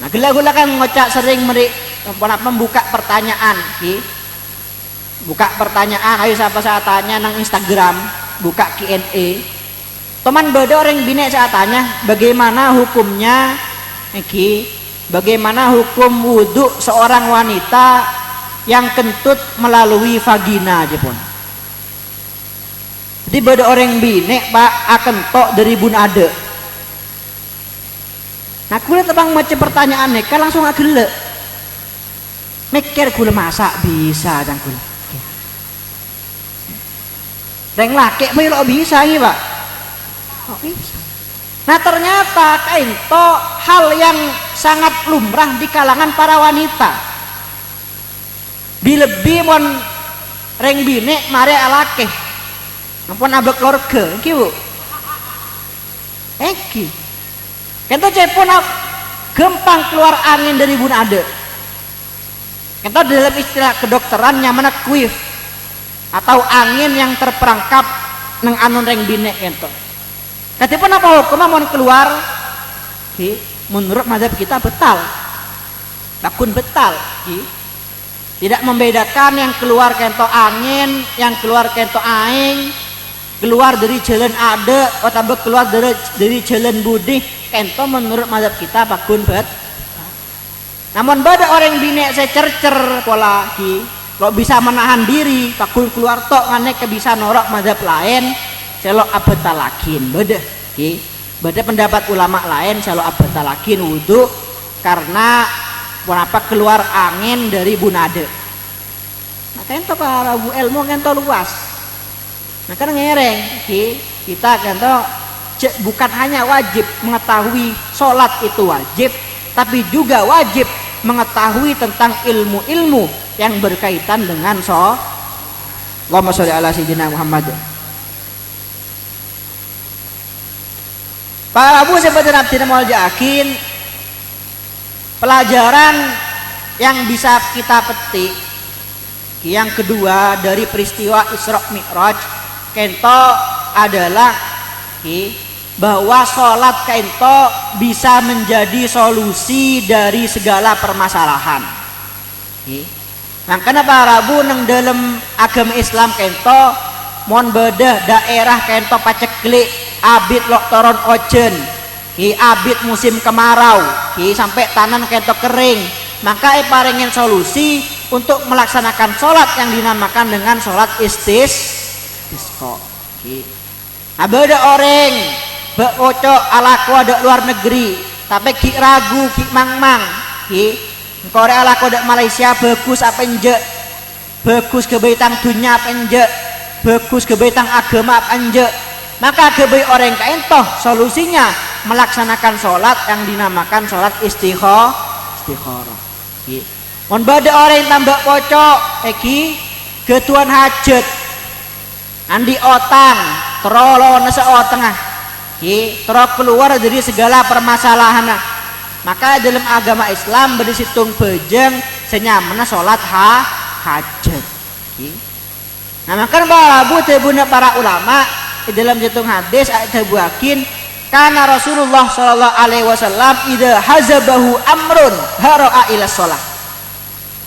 S2: nah gula kan ngocak sering membuka pertanyaan buka pertanyaan ayo siapa saya tanya nang Instagram buka Q&A teman beda orang bine saya tanya bagaimana hukumnya bagaimana hukum wudhu seorang wanita yang kentut melalui vagina aja pun jadi beda orang binek pak akan tok dari bun ada nah kulit tebang macam pertanyaan kan langsung agak mikir kulit masak bisa dan kulit reng laki mau lo bisa ini pak bisa nah ternyata itu hal yang sangat lumrah di kalangan para wanita lebih mon reng binek mare alake ampun abek keluarga bu kita cepon gampang keluar angin dari bun ada kita dalam istilah kedokteran nyaman kuif atau angin yang terperangkap neng anun reng binek itu katipun apa hukumnya mau keluar menurut mazhab kita betal takun betal tidak membedakan yang keluar kento angin yang keluar kento aing keluar dari jalan ada atau keluar dari jalan budi kento menurut mazhab kita pakun bet Namun bada orang bine saya cercer pola ki, lo bisa menahan diri, takul keluar tok ngane ke bisa norok mazhab lain, selok abetalakin beda ki. Bada pendapat ulama lain selok abetalakin wudu karena kenapa keluar angin dari bunade. Nah kan to para bu ilmu kan to luas. Nah kan ngereng ki, kita kan to bukan hanya wajib mengetahui sholat itu wajib, tapi juga wajib mengetahui tentang ilmu-ilmu yang berkaitan dengan sholat. Allahumma sholli ala sayyidina Muhammad. Para abu sebenarnya tidak mau yakin pelajaran yang bisa kita petik yang kedua dari peristiwa Isra Mi'raj kento adalah bahwa sholat kento bisa menjadi solusi dari segala permasalahan. Makanya para abu neng dalam agama Islam kento mon beda daerah kento paceklik abid lok toron ojen abid musim kemarau sampai tanan kento kering, maka paringin solusi untuk melaksanakan sholat yang dinamakan dengan sholat istisqa. Ada orang beocok alako ada luar negeri tapi ki ragu ki mang Korea alako ada Malaysia bagus apa enje, bagus kebaikan dunia apa enje, bagus kebaikan agama apa enje, maka kebaik orang kain toh solusinya melaksanakan sholat yang dinamakan sholat istikharah. Mon bada orang yang tambah pocok ketuan hajat andi otang terolo nese otengah terus keluar dari segala permasalahan. Maka dalam agama Islam berisitung bejeng senyamana sholat hajat. Nah maka para ulama di dalam jitung hadis ayat buakin karena Rasulullah Shallallahu Alaihi Wasallam ida hazabahu amrun haro'a ila sholat.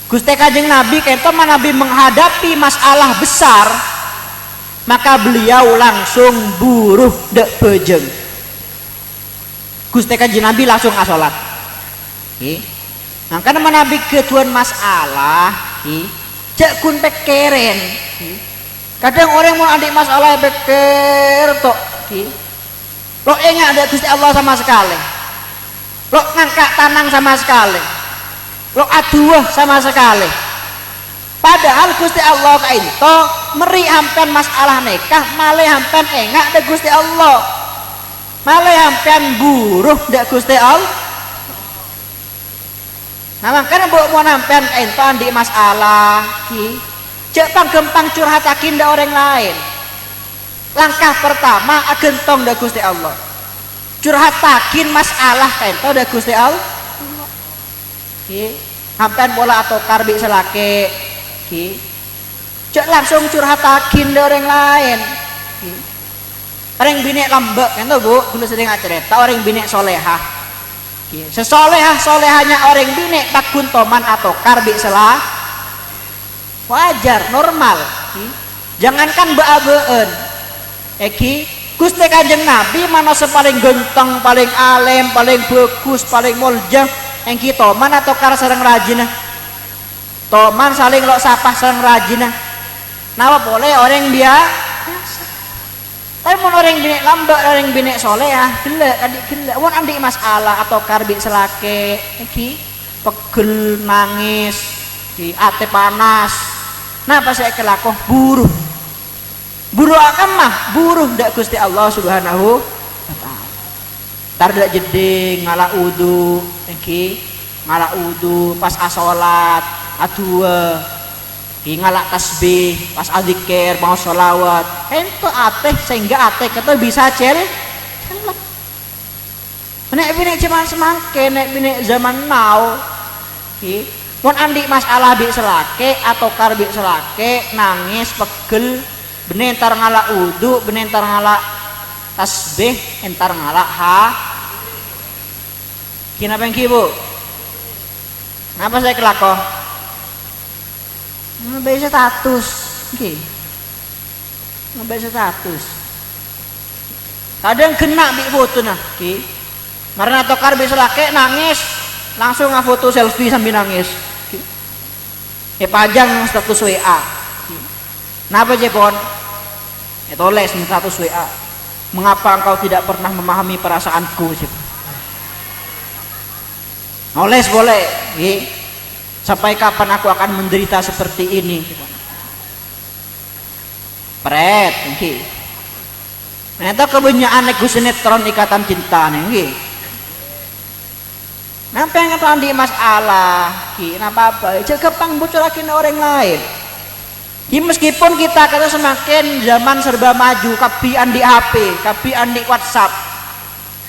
S2: Gusti Kanjeng Nabi kento Nabi menghadapi masalah besar maka beliau langsung buruh dek bejeng. Gusti Kanjeng Nabi langsung asolat. Nah karena Nabi ketuan masalah cek kun pekeren. Kadang orang mau adik masalah beker tok lo enggak ada Gusti Allah sama sekali, lo ngangkat tanang sama sekali, lo aduh sama sekali. Padahal Gusti Allah kainto meri hampen masalah nikah malah hampen enggak ada Gusti Allah, malah hampen buruh dak Gusti Allah. Nah makanya mau hampen ento andi masalah cek gempang curhatakin da orang lain. Langkah pertama agentong da Gusti Allah, curhatakin masalah ento da Gusti Allah. Hampen bola atau karbi selake cek langsung curhatakin da orang lain. Orang binek lambek ento bu dulu sering cerita orang binek solehah solehahnya orang binek takun toman atau karbi selah wajar normal. Jangankan beabeun Gusti Kanjeng Nabi mana sepaling genteng paling alim paling bagus paling muljah yang kita toman atau kar sareng rajina toman saling lo sapah sareng rajina nawa boleh orang biasa. Tapi mau orang binek lambat orang binek soleh gelek adik gelek mau andi masalah atau karbi selake pegel nangis ate panas. Nah pas saya kelakuh buruh akan mah buruh dak Gusti Allah Subhanahu wa taala. Tar dak jeding ngala udu pas asolat adua ngalak tasbih pas adzikir mau sholawat ento ateh sehingga ateh kita bisa celep nek bini cuman semangke nek bini zaman now mun andi masalah bi selake atau karbi selake nangis pegel bener entar ngalak wudu bener entar ngalak tasbih entar ngalak kenapa yang kibu kenapa saya kelakoh ngebay status ngebay status kadang kena bi foto nah karena tokar bisa laki nangis langsung foto selfie sambil nangis. Pajang status WA. Kenapa Jepon? Tulis di status WA. Mengapa engkau tidak pernah memahami perasaanku? Nulis boleh. Sampai kapan aku akan menderita seperti ini? Pret, ternyata kebanyakan nego sinetron Ikatan Cinta nih. Nampak yang apa di masalah, kenapa apa? Jaga pang bocorakin orang lain. Meskipun kita kata semakin zaman serba maju, kapian di HP, kapian di WhatsApp,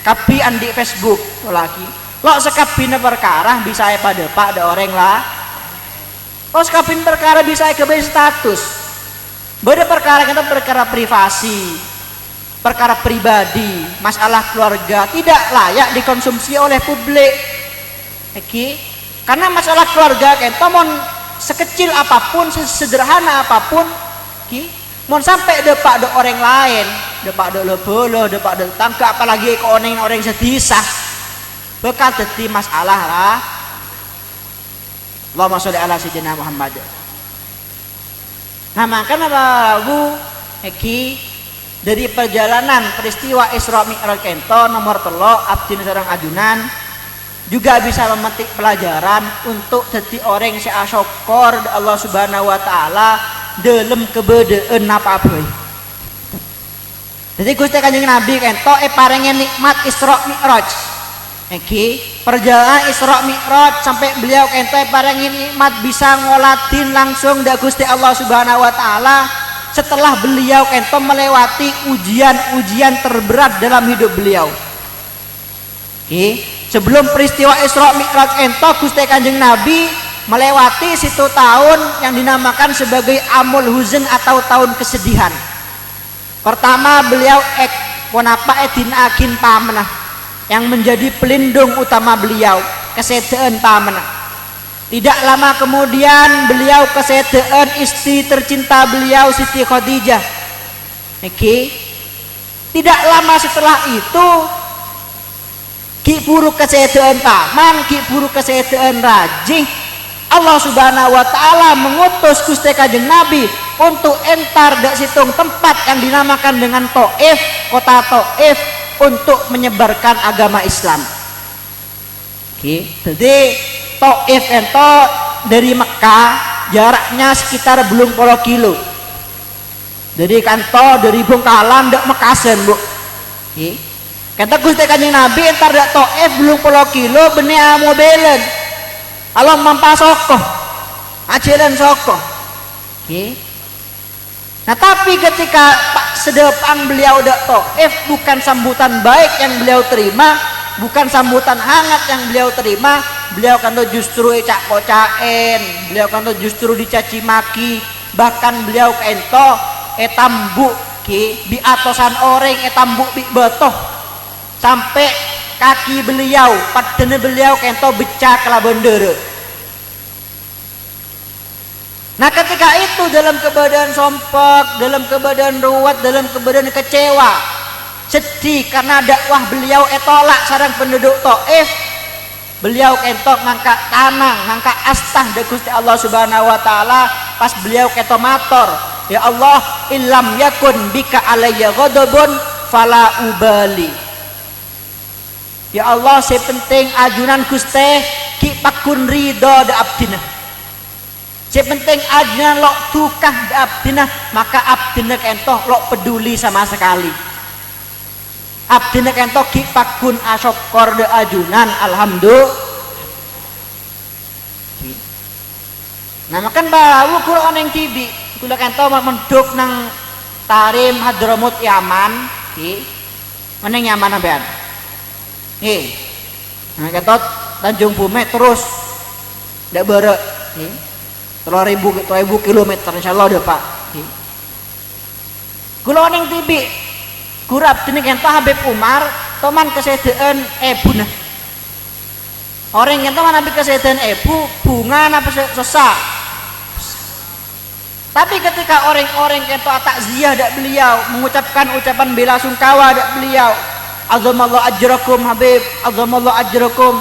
S2: kapian di Facebook, lagi. Lo sekapin perkara bisa pada pak ada orang lah. Lo sekapin perkara bisa kebaik status. Beda perkara kita perkara privasi, perkara pribadi, masalah keluarga tidak layak dikonsumsi oleh publik. Karena masalah keluarga kita mau sekecil apapun, sesederhana apapun, mau sampai depak do orang lain, depak do lebolo, depak do tangga, apalagi ke orang sedisah, bakal jadi masalah lah. Allahumma sholli ala sayyidina Muhammad. Nah makanya lagu dari perjalanan peristiwa Isra Mi'raj kento nomor 3 abdin sareng ajunan juga bisa memetik pelajaran untuk jadi orang yang syukur Allah Subhanahu wa taala dalam kebedaan apa-apa. Jadi Gusti Kanjeng Nabi kento paringe nikmat Isra Mi'raj. Perjalanan Isra Mi'raj sampai beliau kento paringe nikmat bisa ngoladin langsung da Gusti Allah Subhanahu wa taala setelah beliau kento melewati ujian-ujian terberat dalam hidup beliau. Sebelum peristiwa Isra Mi'raj ento Gusti Kanjeng Nabi melewati situ tahun yang dinamakan sebagai Amul Huzn atau tahun kesedihan. Pertama beliau edin agin pamenah yang menjadi pelindung utama beliau, kesedaan pamenah. Tidak lama kemudian beliau kesedaan istri tercinta beliau Siti Khadijah. Tidak lama setelah itu ki buruk kesedaan paman, ki buruk kesedaan rajih. Allah Subhanahu wa taala mengutus Gusti Kanjeng Nabi untuk entar dak situng tempat yang dinamakan dengan Thaif, kota Thaif untuk menyebarkan agama Islam. Jadi Thaif ento dari Mekah jaraknya sekitar belum 10 kilo. Jadi kanto dari Bongkalan dak Mekasen, Bu. Kata Gusti Kanjeng Nabi entar dak Thaif belum 10 kilo bene mobilen. Allah mampa soko. Ajaran soko. Nah tapi ketika Pak sedepang beliau dak Thaif bukan sambutan baik yang beliau terima, bukan sambutan hangat yang beliau terima, beliau kan justru ecak-kocaen, beliau kan justru dicaci maki, bahkan beliau kento tambuk bi atosan orang tambuk bi betoh sampai kaki beliau padene beliau kento becak lah bendera. Nah ketika itu dalam keadaan sompek, dalam keadaan ruwet, dalam keadaan kecewa, sedih karena dakwah beliau tolak sareng penduduk Thaif, beliau kentok ngangkat tanang, ngangkat astah dari Gusti Allah Subhanahu wa taala pas beliau keto matur, ya Allah illam yakun bika alayya ghadabun fala ubali. Ya Allah sepenting ajunan Gusti ki pakun ridho da abdina. Sepenting ajunan lo tukah da abdina, maka abdina kentok lo peduli sama sekali. Abdina kentok ki pakun asyokor da ajunan alhamdulillah. Nah makan baru kula oneng tibi kula kentok menduk nang Tarim Hadramut Yaman meneng Yaman ambean. Nah ketot Tanjung Bume terus ndak barek 3.000 kilometer insyaallah udah Pak. Kula ning tibi kurap dening ento Habib Umar toman kesedaan ebuna. Orang yang toman habis kesedaan ebu bunga apa sesak. Tapi ketika orang-orang ento takziah dak beliau mengucapkan ucapan bela sungkawa dak beliau, azamallahu ajrakum Habib, azamallahu ajrakum.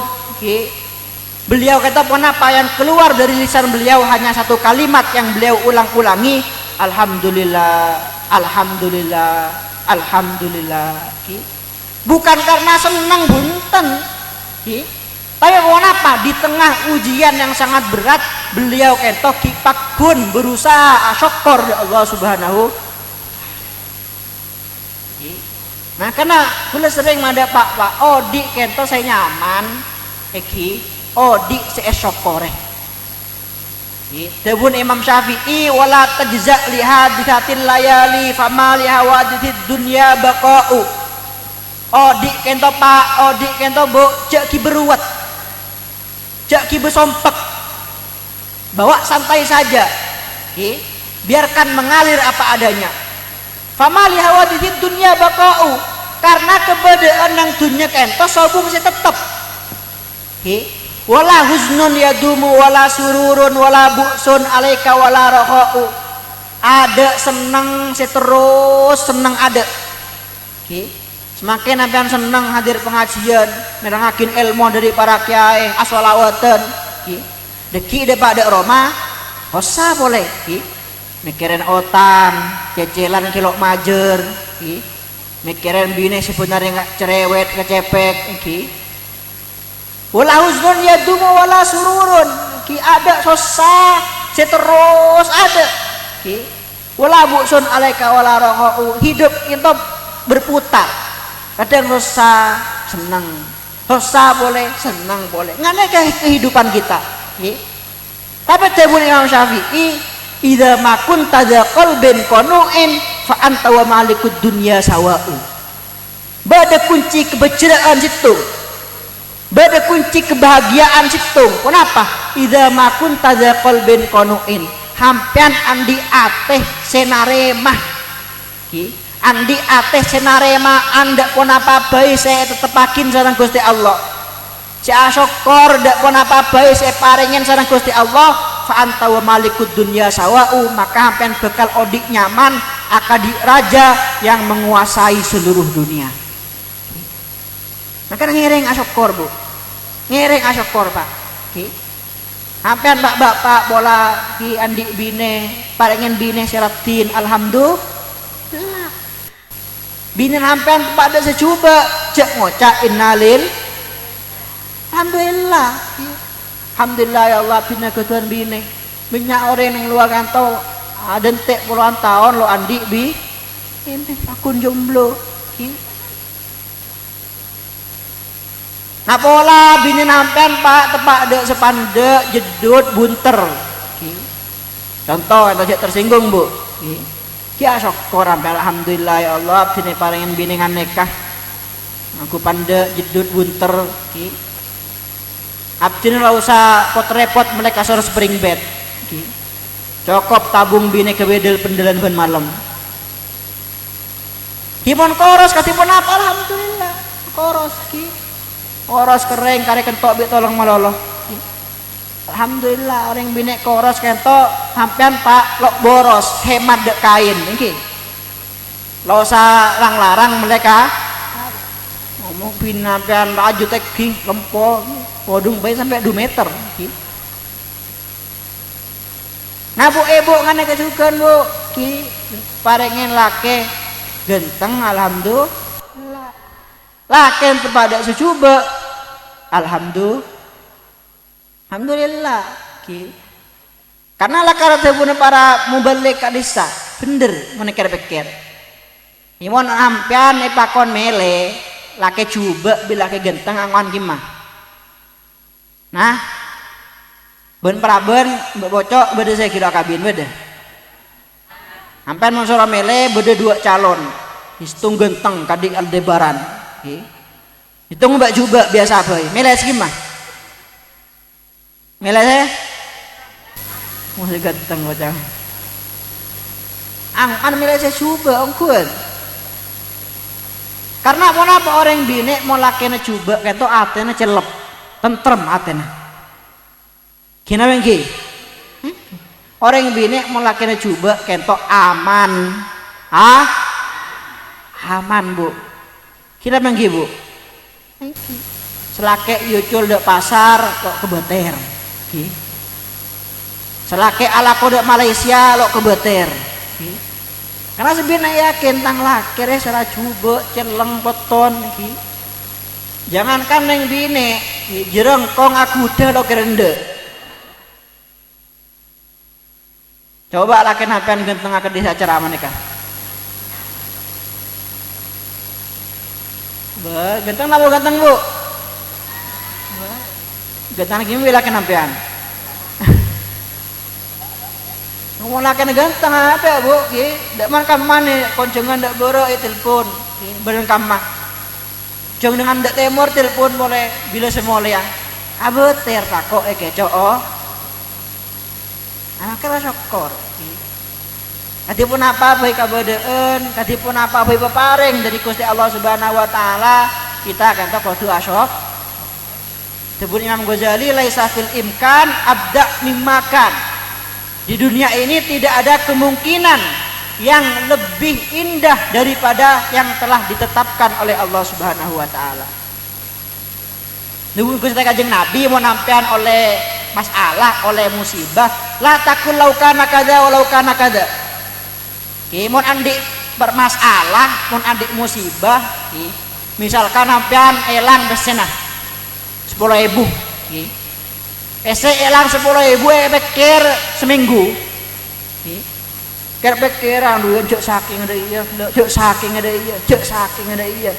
S2: Beliau kata pun apa yang keluar dari lisan beliau hanya satu kalimat yang beliau ulang-ulangi, alhamdulillah, alhamdulillah, alhamdulillah. Bukan karena senang bunten, tapi apa? Di tengah ujian yang sangat berat, beliau kento kipakun berusaha syukur ya Allah Subhanahu. Nah karena kula sering mada pak, oh di kento saya nyaman, di seesokore. Tebun Imam Syafi'i wala tajza li hadithatil layali fama li hawadithid dunya baqa'u. Di kento pak, di kento bu, cek ki beruat, cek ki besompek, bawa santai saja, biarkan mengalir apa adanya. Fama li hawadithid dunya baqa'u, karena keberadaan yang dunia kento sobu masih tetap. Wala huznun yadumu wala sururun wala bu'sun alaika wala roha'u. Ada senang terus senang ada. Semakin sampean senang hadir pengajian, nerangakin ilmu dari para kiai aswalawatan. Deki depa ada Roma, hosa boleh. Mikirin otan, cecelan kilok majer. Mikirin bini sebenarnya nggak cerewet, kecepek. Wala husnun yadumu wala sururun, ada susah terus ada. Wala bu'sun alaika wala roha'u, hidup itu berputar, kadang susah senang, susah boleh senang boleh, ngana kehidupan kita. Tapi tebul Imam Syafi'i, idza ma kunta dza qalbin qanu'in fa anta wa malikud dunya sawa'u. Bada kunci kebeceraan situ, bada kunci kebahagiaan situ. Kenapa? Idza ma kunta dza qalbin qanu'in, hampian andi ateh senaremah. Andi ateh senarema anda pun apa baik saya tetepakin sareng Gusti Allah. Si asyukur dak pun apa baik saya paringin sareng Gusti Allah, fa anta wa malikud dunya sawa'u, maka hampian bekal odik nyaman akadi raja yang menguasai seluruh dunia. Maka ngiring asyukur bu, ngiring asyukur pak. Hampian bapak bola ki andi bine, paringin bine seratin, alhamdulillah. Bine hampian pada secoba cek ngoca innalil, alhamdulillah. Alhamdulillah ya Allah bina ketuan bine. Banyak orang yang luar kantau, ada entek puluhan tahun lo andi bi, ini akun jomblo. Nah pola bini nampen pak tepak dek sepandek jedut bunter. Contoh yang tadi tersinggung bu. Kia syukur alhamdulillah ya Allah bini paringin bini nikah. Aku pandek jedut bunter. Abdin lah usah pot-repot mereka suruh spring bed. Cokop tabung bini kewedel pendelan ben malam. Himon koros katipun apa alhamdulillah koros koros kering kare kentok bi tolong malolo. Alhamdulillah orang binek koros kentok sampean pak lok boros hemat dek kain iki. Lo usah larang mereka ngomong bin sampean laju teki lempo podung bae sampai 2 meter. Nah bu ibu ngane kesukan bu parengen lake genteng alhamdulillah. Lakin kepada secoba alhamdulillah. Karena lakar tebuna para mubalik kadisa bener menekar pikir. Imon ampian ipakon mele lake coba bila ke genteng angon gimah. Nah ben praben bocok beda saya kira kabin beda. Ampian monsora mele beda 2 calon. Histung genteng kadik Aldebaran. Itu mbak juga biasa apa? Meles gimana? Meles masih ganteng bocah. Angkan meles coba ongkun. Karena mau apa orang bini mau lakena coba kento atena celep, tentrem atena. Kena bengki? Orang bini mau lakena coba kento aman, aman bu. Kita bangki bu, selake yucul dek pasar kok kebeter ki selake ala kode Malaysia lo kebeter ki karena sebenarnya yakin tang lakir secara coba celeng peton ki jangankan neng bine jereng kong aku udah lo kerende coba laki napian genteng ke desa ceramah nikah genteng napa genteng bu genteng gini laki napian ngomong laki ganteng apa bu ndak man kamane koncengan ndak boro telepon bareng kamah jong dengan ndak temor telepon boleh bila semole yang abeter takok keco oh anaknya syukur kadipun apa baik kabadaan kadipun apa baik peparing dari Gusti Allah Subhanahu wa taala kita akan kudu asyok sebut Imam Ghazali laisa fil imkan abda mimmakan di dunia ini tidak ada kemungkinan yang lebih indah daripada yang telah ditetapkan oleh Allah Subhanahu wa taala. Nunggu Gusti Kanjeng Nabi mau nampian oleh masalah, oleh musibah, la takul laukana kada walau kana kada. Mun andik bermasalah, mun andik musibah, misalkan nampian elang besenah 10.000, ese elang 10.000 pikir seminggu. Ker pikiran duwe jek saking ada iya, jek saking ada iya, jek saking ada iya.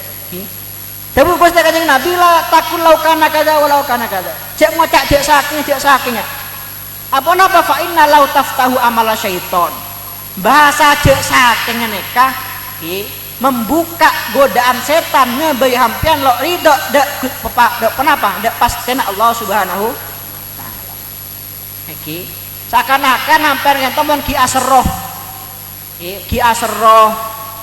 S2: Tapi Gusti Kanjeng Nabi lah takul laukana kada walau kana kada. Cek ngocak cek saking ya. Apa napa fa inna lau taftahu amala syaiton. Bahasa cek saking nikah membuka godaan setan ngebay hampian lo ridho dak kenapa? Dak pastena Allah Subhanahu taala. Iki seakan-akan hampir ngentomon ki asroh. Ki asroh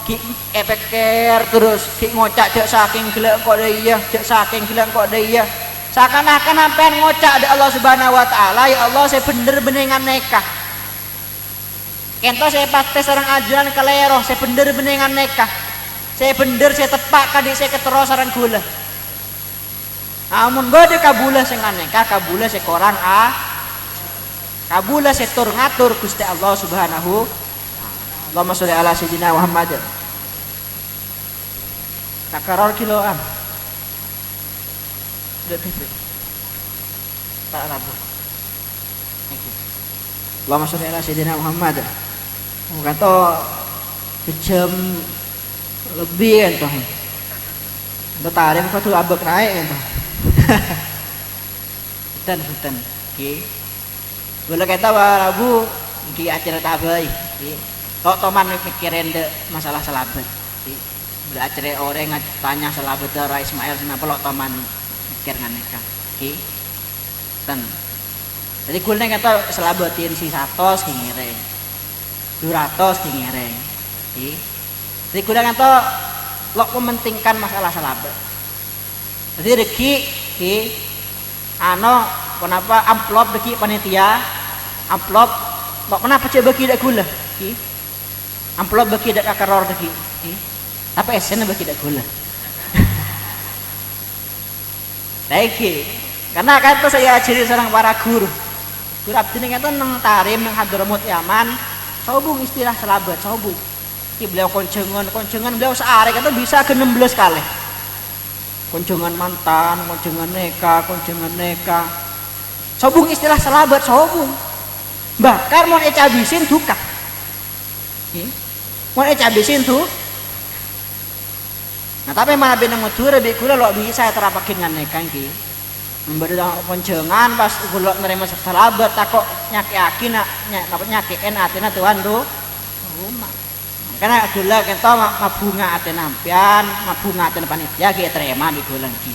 S2: ki epeker terus ki ngocak cek saking gelek kok dia cek saking gelek kok dia seakan-akan sampean ngocak ada Allah Subhanahu wa taala ya Allah saya bener benengan nikah kento saya pasti sareng ajaran kelero saya bener benengan nikah saya bener saya tepak kadik saya ketero sareng gula namun gede kabula sing nikah kabula saya korang kabula saya tur ngatur Gusti Allah Subhanahu Allahumma sholli ala sayyidina Muhammad. Takaror kiloan. Detik. Tak rabu. Allahumma sholli ala sayyidina Muhammad. Bukan to jam lebih entah. Ento tarim kok tuh abek naik ento. Hutan. Oke. Boleh kata rabu di acara tabai. Kok toman mikirin de masalah selabet. Belajar orang tanya selabet Ra Ismail kenapa lo toman mikir nikah. Ki. Ten. Jadi kulne kata selabetin si 100 ngireng. 200 ngireng. Ki. Jadi kulne kata lo mementingkan masalah selabet. Jadi reki ki ano kenapa amplop reki panitia amplop lo kenapa coba tidak gula ki amplop bagi dak akaror deki apa esen bagi dak gula lagi karena kata saya ajari seorang para guru abdi kata nang tarim nang Hadramut Yaman sobung istilah selabat sobung ki beliau koncengan beliau searek kata bisa ke 16 kali koncengan mantan koncengan neka sobung istilah selabat sobung bahkan mau ecabisin duka mau cabisin tuh. Nah tapi mana bina mutur lebih kula lo bisa terapakin dengan nekan ki. Memberi poncengan pas kula nerima salabat takok nyaki nak dapat nyakiin atina Tuhan tuh. Rumah. Karena kula kento mabunga atina ampian, mabunga atina panitia ki terima di kula ki.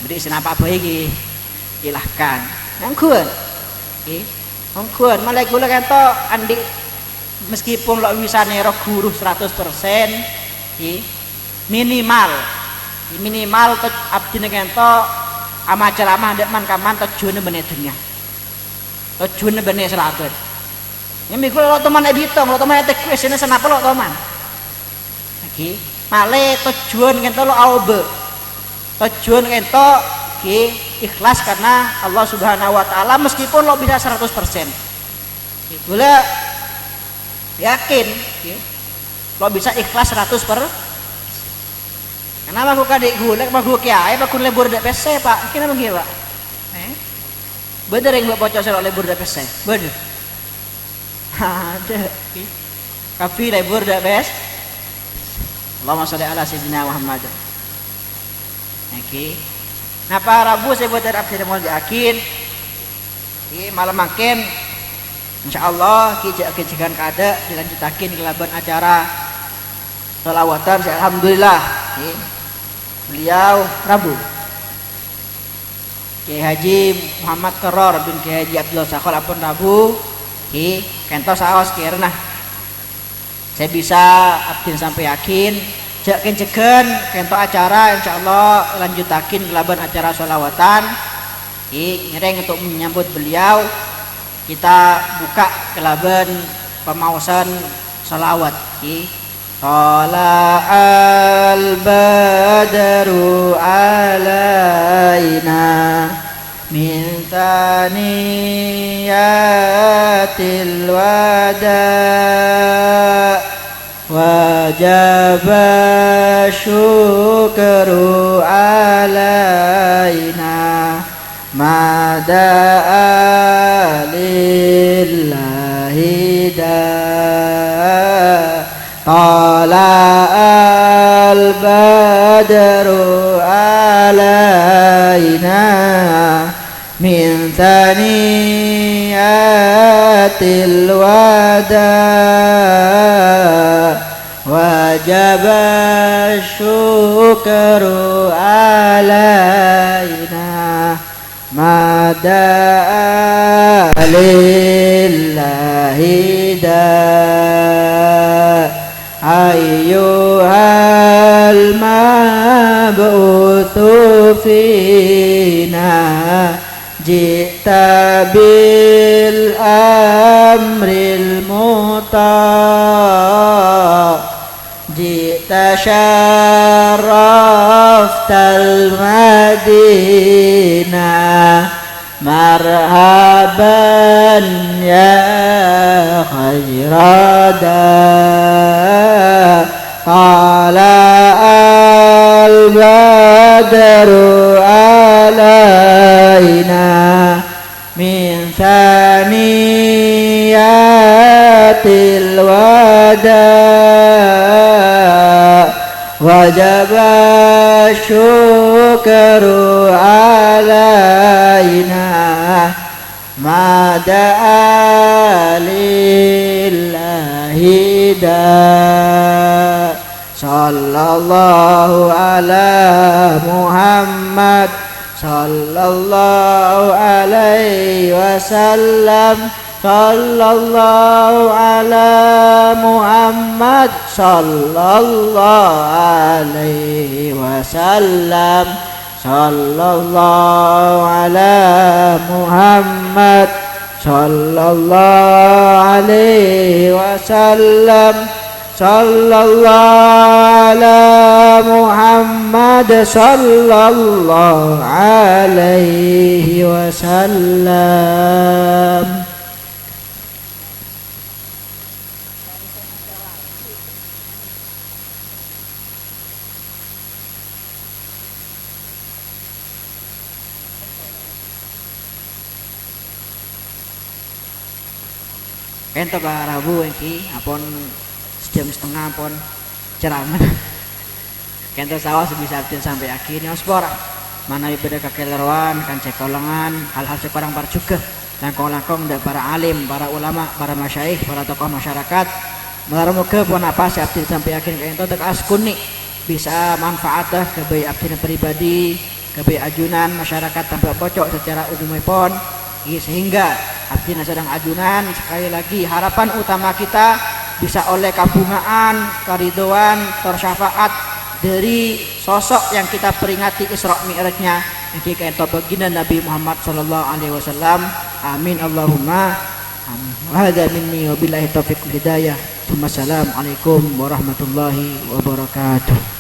S2: Beri senapa bae ki. Ilahkan. Ngkun. Ki. Ngkun malai kula kento andi meskipun lo bisa nero guru 100% minimal abdi nekento ama ceramah ndak man kaman tujuane bene dunya tujuane bene selabat ini kula lo teman editong lo teman etek kuesene senapa lo teman iki male tujuan kento lo albe tujuan ento ki ikhlas karena Allah Subhanahu wa taala meskipun lo bisa 100%. Gula yakin ki, lo bisa ikhlas 100%. Kenapa aku kadik gula aku kiai aku lebur dak pese Pak. Kenapa nggih Pak? Bener yang Mbak Pocok selok lebur dak pese. Bener. Ada ki. Kafi lebur dak pes. Allahumma sholli ala sayyidina Muhammad. Oke. Napa Rabu saya buat abdi mau yakin. Ki malam makin insyaallah ki jagan kada dilanjutakin kelaban acara selawatan alhamdulillah. Ki beliau Rabu. Ki Haji Muhammad Koror bin Ki Haji Abdullah Sakhol apun Rabu. Ki kentos saos kirna. Saya bisa abdin sampai yakin jakin cegen kento acara insyaallah lanjutakin kelaban acara sholawatan ngereng untuk menyambut beliau kita buka kelaban pemausan sholawat Tala al-badru alaina min thaniyatil wada wajib syukru alaina mada'a lillahi da tala al-badru alaina min thaniyatil wada wajib syukru alaina mada'a lillahi da ayyuhal mab'utsu fina jita bil amril muta' jita syaraftal madinah marhaban ya khairada qala al-badru alaina min thaniyatil wada wajib syukru alaina mada'a lillahi da sallallahu ala Muhammad sallallahu alaihi wasallam sallallahu ala Muhammad sallallahu alaihi wasallam sallallahu ala Muhammad sallallahu alaihi wasallam sallallahu ala Muhammad sallallahu alaihi wasallam. Ento Pak Rabu iki apun sejam setengah pun ceramah. Kento sawas bisa abdin sampai akhirnya spor. Mana ibadah kekelerwan kan cekolangan hal-hal sekarang par juga. Langkong-langkong dari para alim, para ulama, para masyayikh, para tokoh masyarakat. Muga pun apa si abdin sampai akhir kento tek askuni bisa manfaat ke bayi abdin pribadi, ke bayi ajunan masyarakat tanpa pocok secara umumipun. Sehingga abdina sedang ajunan sekali lagi harapan utama kita bisa oleh kabungaan, karidoan, tersyafaat dari sosok yang kita peringati Isra Mi'rajnya jika ento baginda Nabi Muhammad sallallahu alaihi wasallam. Amin Allahumma amin. Wa hadza minni wa billahi taufiq hidayah. Assalamualaikum warahmatullahi wabarakatuh.